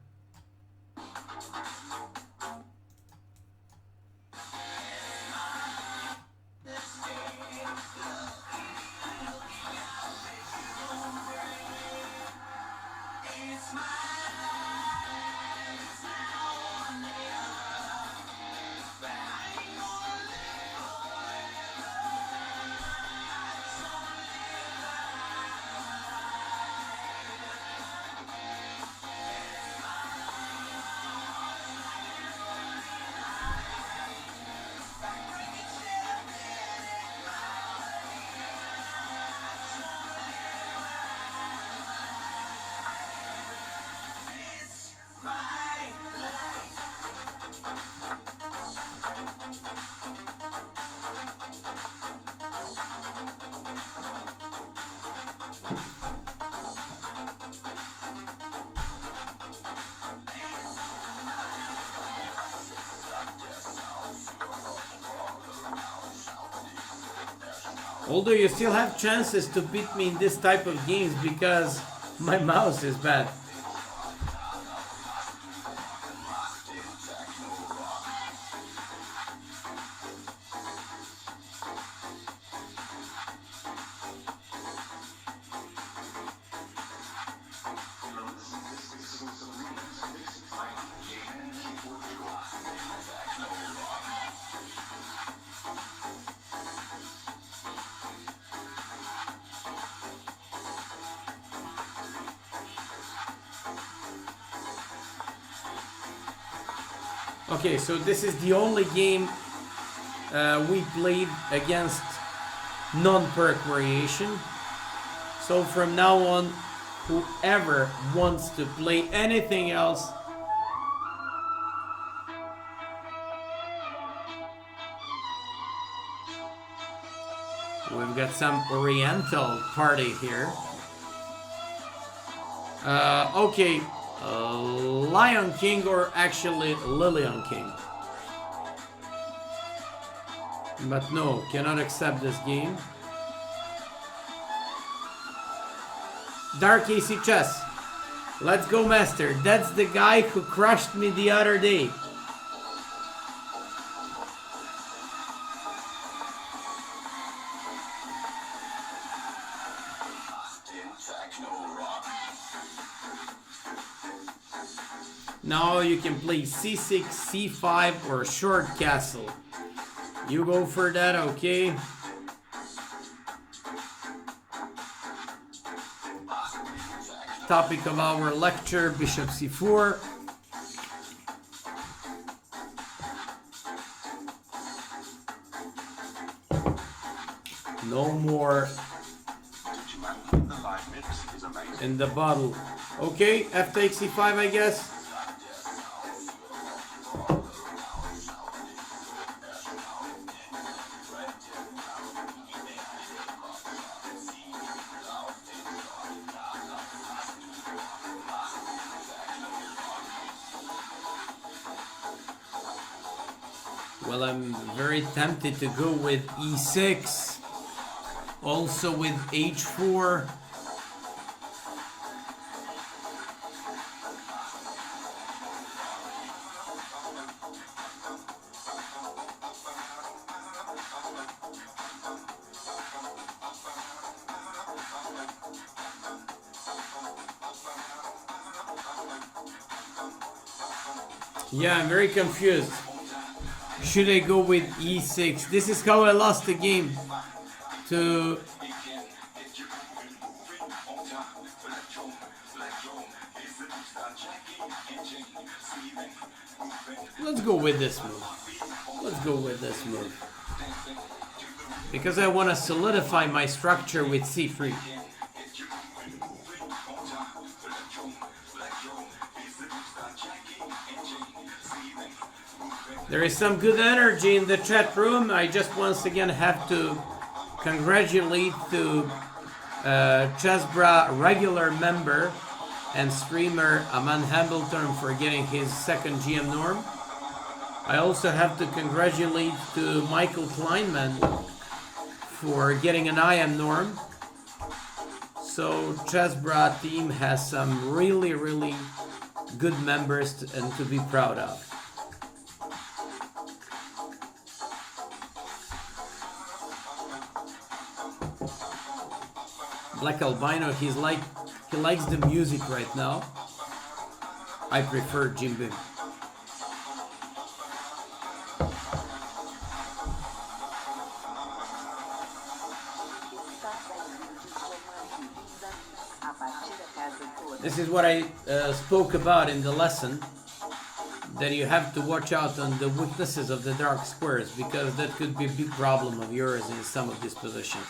Although you still have chances to beat me in this type of games because my mouse is bad. Okay, so this is the only game we played against non-perk variation. So from now on, whoever wants to play anything else, we've got some Oriental party here. Okay. Lion King or actually Lillian King. But no, cannot accept this game. Dark AC Chess. Let's go, master. That's the guy who crushed me the other day. Now you can play c6, c5 or short castle. You go for that, okay? Topic of our lecture, bishop c4. No more in the bottle. Okay, f takes c5, I guess. Well, I'm very tempted to go with e6, also with h4. Yeah, I'm very confused. Should I go with e6? This is how I lost the game to... Let's go with this move. Let's go with this move. Because I want to solidify my structure with c3. There is some good energy in the chat room. I just once again have to congratulate to chessbrah regular member and streamer Aman Hamilton for getting his second GM norm. I also have to congratulate to Michael Kleinman for getting an IM norm. So chessbrah team has some really good members to be proud of. Black Albino, he likes the music right now. I prefer Jim Beam. This is what I spoke about in the lesson, that you have to watch out on the weaknesses of the dark squares, because that could be a big problem of yours in some of these positions.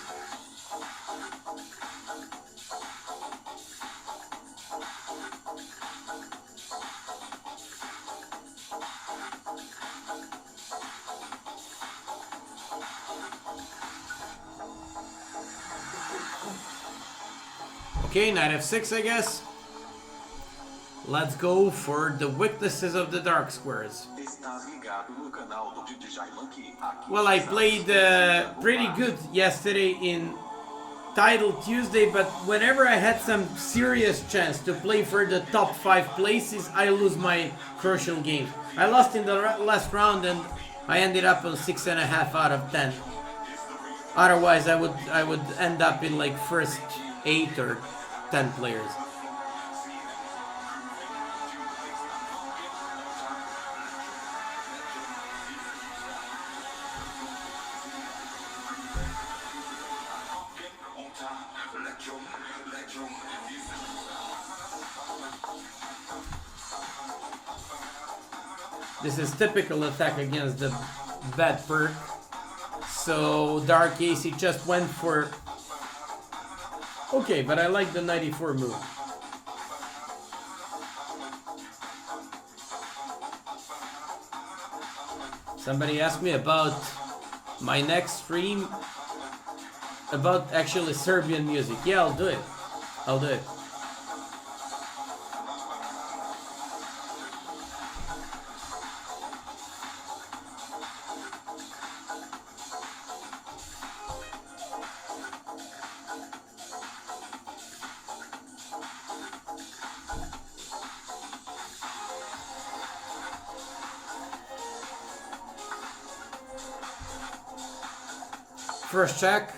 Okay, knight f6, I guess. Let's go for the weaknesses of the dark squares. Well, I played pretty good yesterday in Title Tuesday, but whenever I had some serious chance to play for the top 5 places, I lose my crucial game. I lost in the last round and I ended up on 6.5 out of 10. Otherwise, I would end up in like first 8 or 10 players. This is typical attack against the bad perk. So Dark AC just went for... Okay, but I like the 94 move. Somebody asked me about my next stream, about actually Serbian music. Yeah, I'll do it. I'll do it. First check.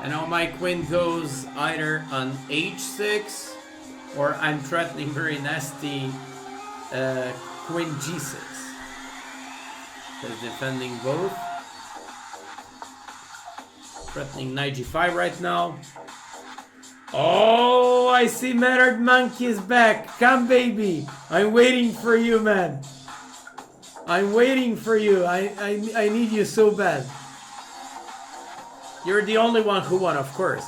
And now my queen goes either on h6 or I'm threatening very nasty queen g6. He's defending both. Threatening knight g5 right now. Oh, I see Miodrag Monkey is back. Come, baby. I'm waiting for you, man. I'm waiting for you. I need you so bad. You're the only one who won, of course.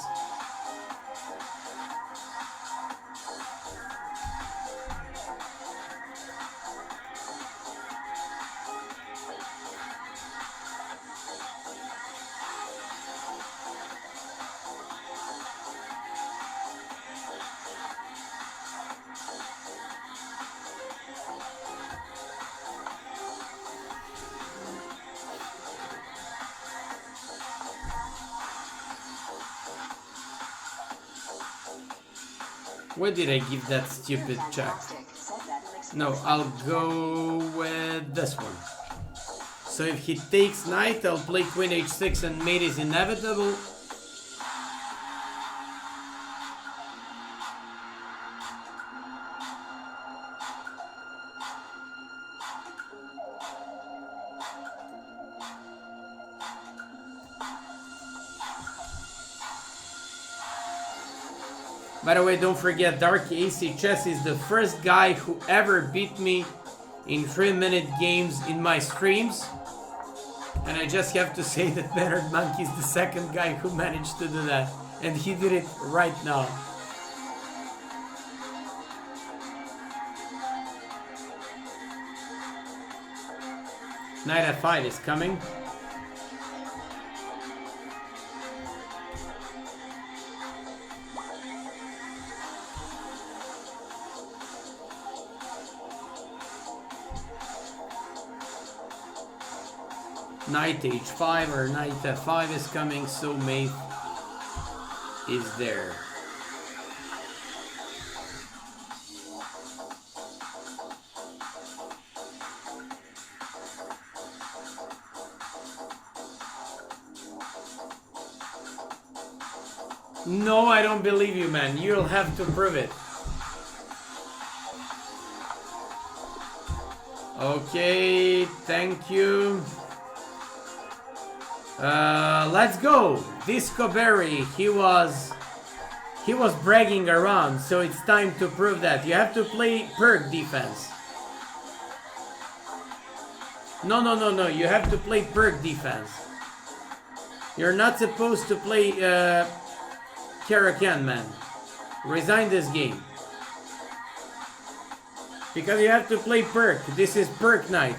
Where did I give that stupid check? No, I'll go with this one. So if he takes knight, I'll play queen h6 and mate is inevitable. By the way, don't forget, Dark AC Chess is the first guy who ever beat me in 3-minute games in my streams. And I just have to say that Bernard Monkey is the second guy who managed to do that. And he did it right now. Knight f5 is coming. Knight h5 or knight f5 is coming, so mate is there. No, I don't believe you, man. You'll have to prove it. Okay, thank you. Let's go. Discovery. He was bragging around, so it's time to prove that. You have to play perk defense. No. You have to play perk defense. You're not supposed to play Karakan, man. Resign this game. Because you have to play perk. This is perk night.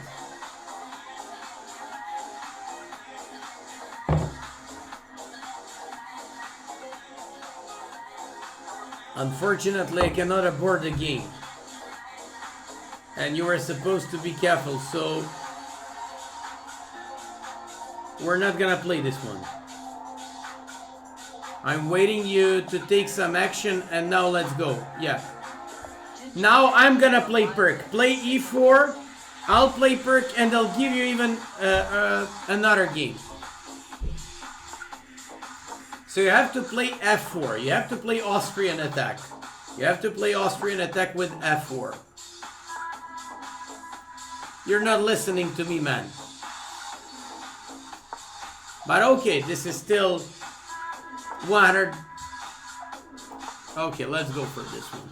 Unfortunately, I cannot abort the game. And you were supposed to be careful, so we're not gonna play this one. I'm waiting you to take some action, and now let's go. Yeah. Now I'm gonna play perk. Play e4, I'll play perk, and I'll give you even another game. So you have to play f4. You have to play Austrian attack. You have to play Austrian attack with f4. You're not listening to me, man. But okay, this is still 100. Okay, let's go for this one.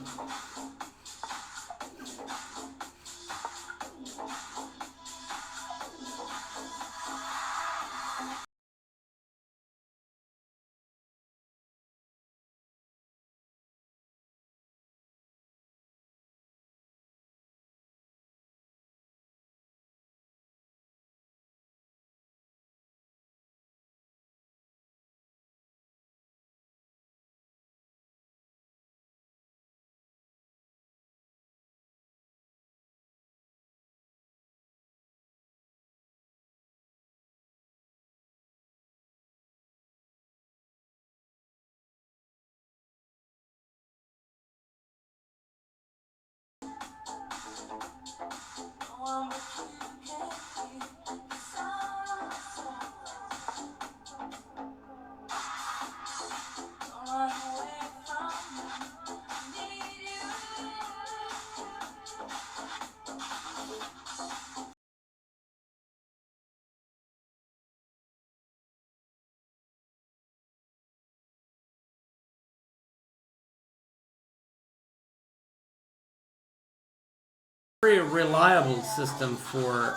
Very reliable system for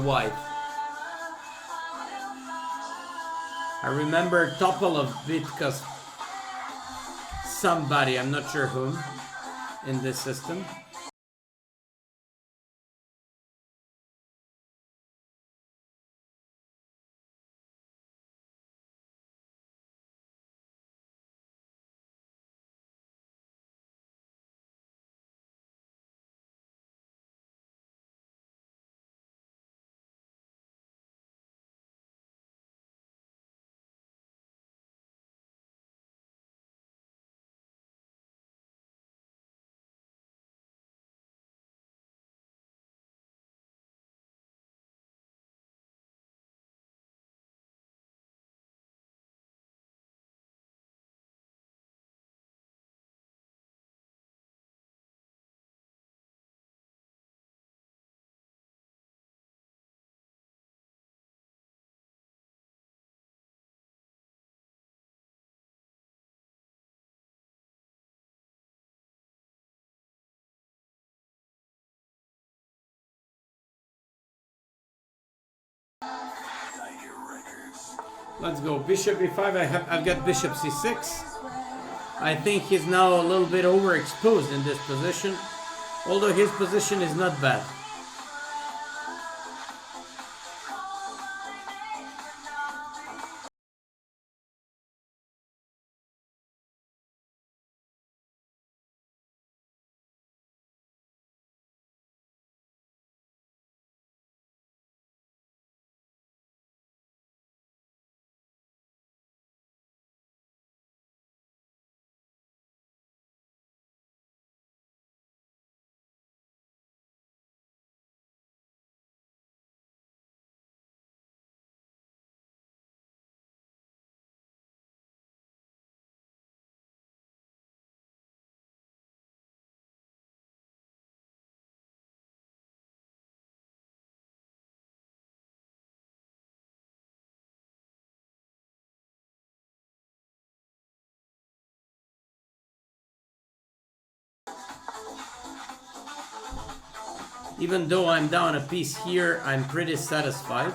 white. I remember Topalov Vitka's somebody, I'm not sure whom, in this system. Let's go. Bishop e5. I've got bishop c6. I think he's now a little bit overexposed in this position, although his position is not bad. Even though I'm down a piece here, I'm pretty satisfied.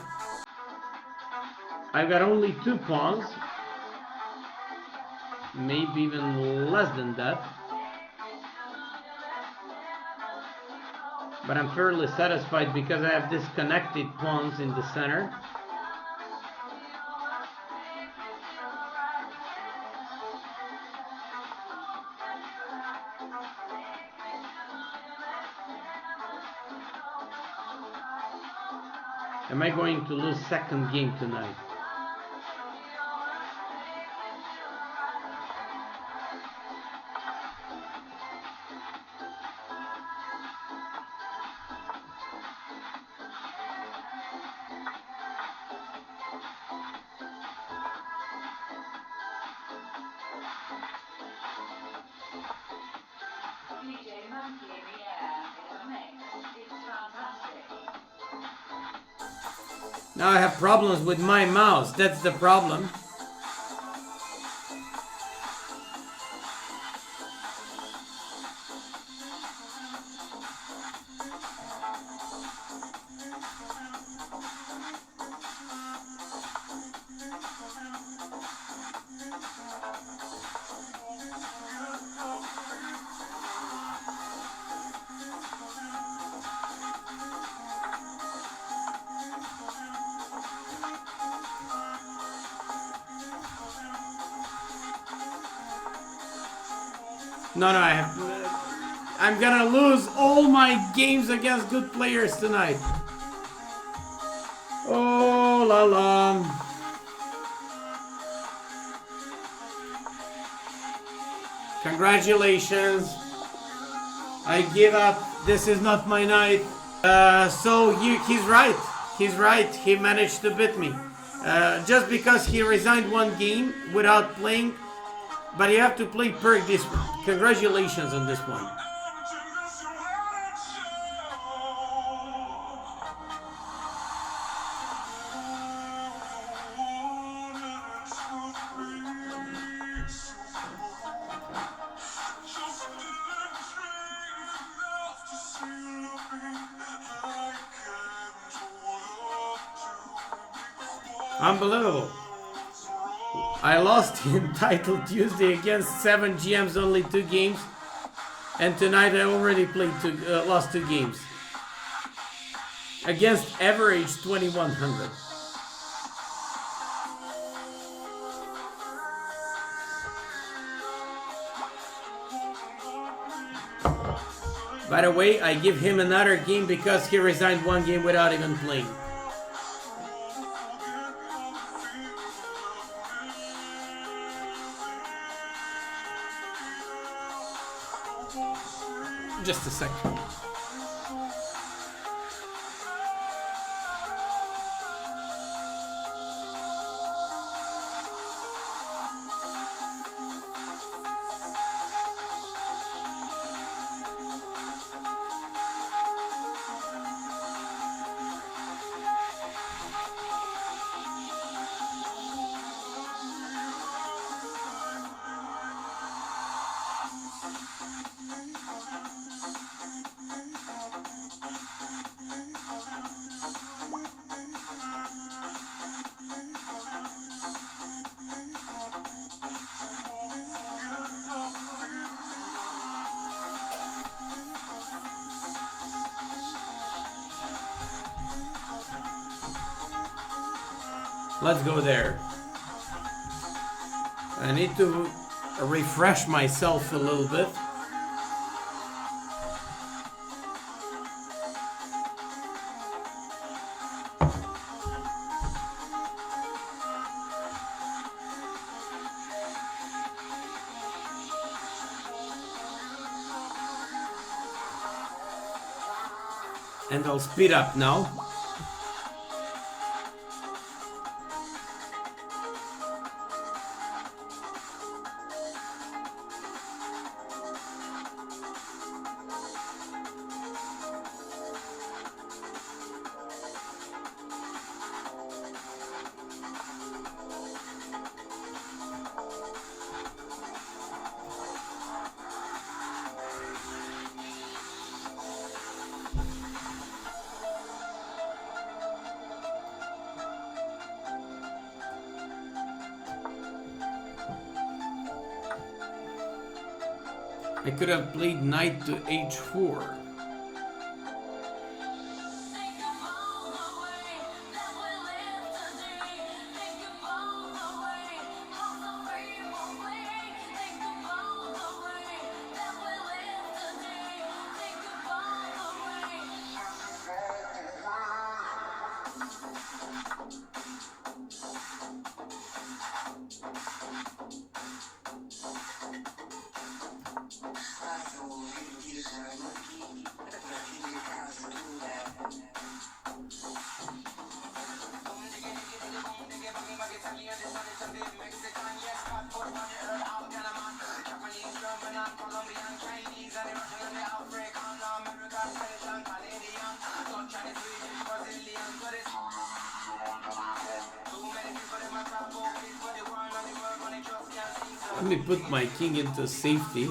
I've got only 2 pawns, maybe even less than that. But I'm fairly satisfied because I have disconnected pawns in the center. Am I going to lose second game tonight? Now I have problems with my mouse. That's the problem. No, I'm gonna lose all my games against good players tonight. Oh la la. Congratulations. I give up. This is not my night. He's right. He's right. He managed to beat me. Just because he resigned one game without playing. But you have to play PIRC this one. Congratulations on this one. Unbelievable. I lost in Title Tuesday against 7 GMs, only 2 games. And tonight I already played lost 2 games. Against average 2100. By the way, I give him another game because he resigned 1 game without even playing. Just a second. Let's go there. I need to refresh myself a little bit. And I'll speed up now. I could have played knight to h4. Let me put my king into safety.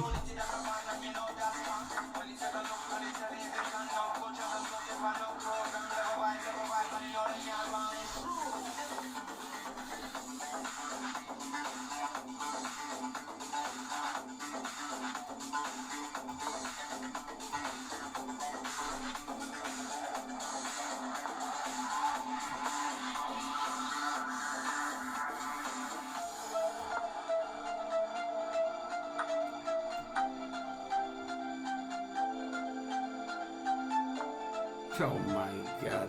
Oh my god.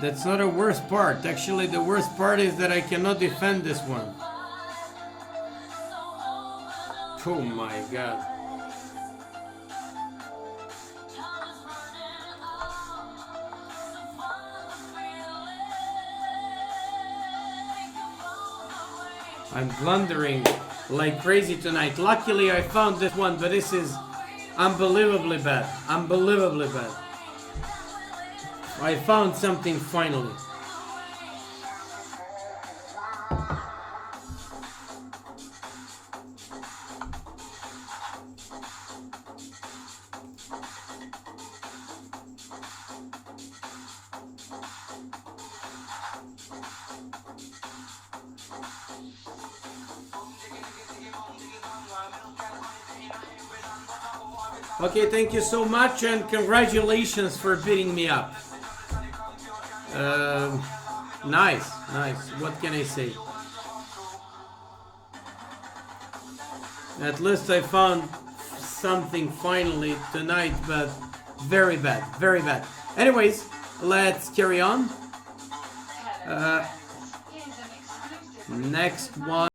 That's not the worst part. Actually, the worst part is that I cannot defend this one. Oh my god. I'm blundering like crazy tonight. Luckily I found this one, but this is unbelievably bad. Unbelievably bad. I found something finally. Okay, thank you so much and congratulations for beating me up. Nice, nice. What can I say? At least I found something finally tonight, but very bad, very bad. Anyways, let's carry on. Next one.